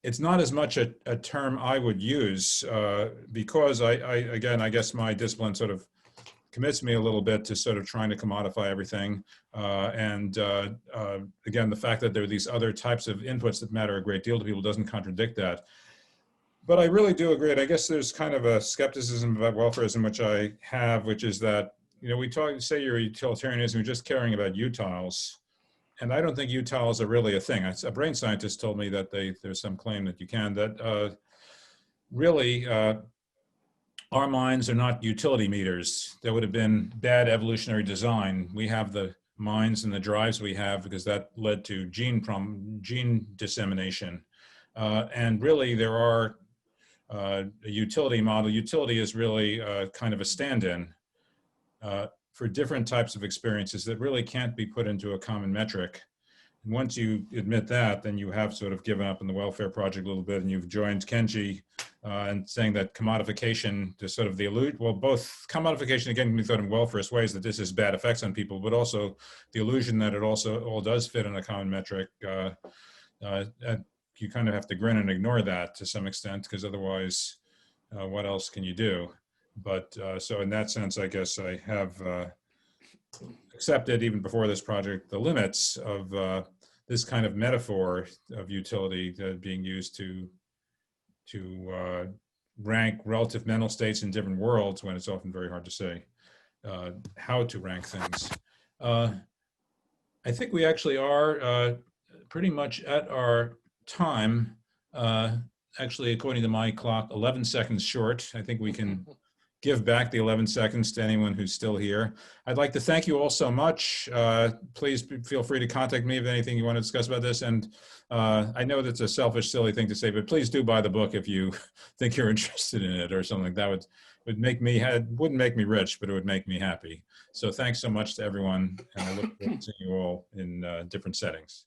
It's not as much a term I would use because again, I guess my discipline sort of commits me a little bit to sort of trying to commodify everything. And again, the fact that there are these other types of inputs that matter a great deal to people doesn't contradict that. But I really do agree. And I guess there's kind of a skepticism about welfarism, which I have, which is that, you know, say you're a utilitarianism, you're just caring about utiles. And I don't think utiles are really a thing. A brain scientist told me that there's some claim that you can, that really our minds are not utility meters. There would have been bad evolutionary design. We have the minds and the drives we have because that led to gene dissemination. And really there are a utility model. Utility is really kind of a stand-in for different types of experiences that really can't be put into a common metric. And once you admit that, then you have sort of given up on the welfare project a little bit, and you've joined Kenji and saying that commodification to sort of the illusion, well, both commodification, again, can be thought in welfarist ways that this has bad effects on people, but also the illusion that it also all does fit in a common metric. you kind of have to grin and ignore that to some extent, because otherwise, what else can you do? But so in that sense, I guess I have accepted, even before this project, the limits of this kind of metaphor of utility being used to rank relative mental states in different worlds, when it's often very hard to say how to rank things. I think we actually are pretty much at our time. Actually, according to my clock, 11 seconds short. I think we can give back the 11 seconds to anyone who's still here. I'd like to thank you all so much. Please feel free to contact me if anything you want to discuss about this. And I know that's a selfish, silly thing to say, but please do buy the book if you think you're interested in it or something. That would make me, wouldn't make me rich, but it would make me happy. So thanks so much to everyone. And I look forward to seeing you all in different settings.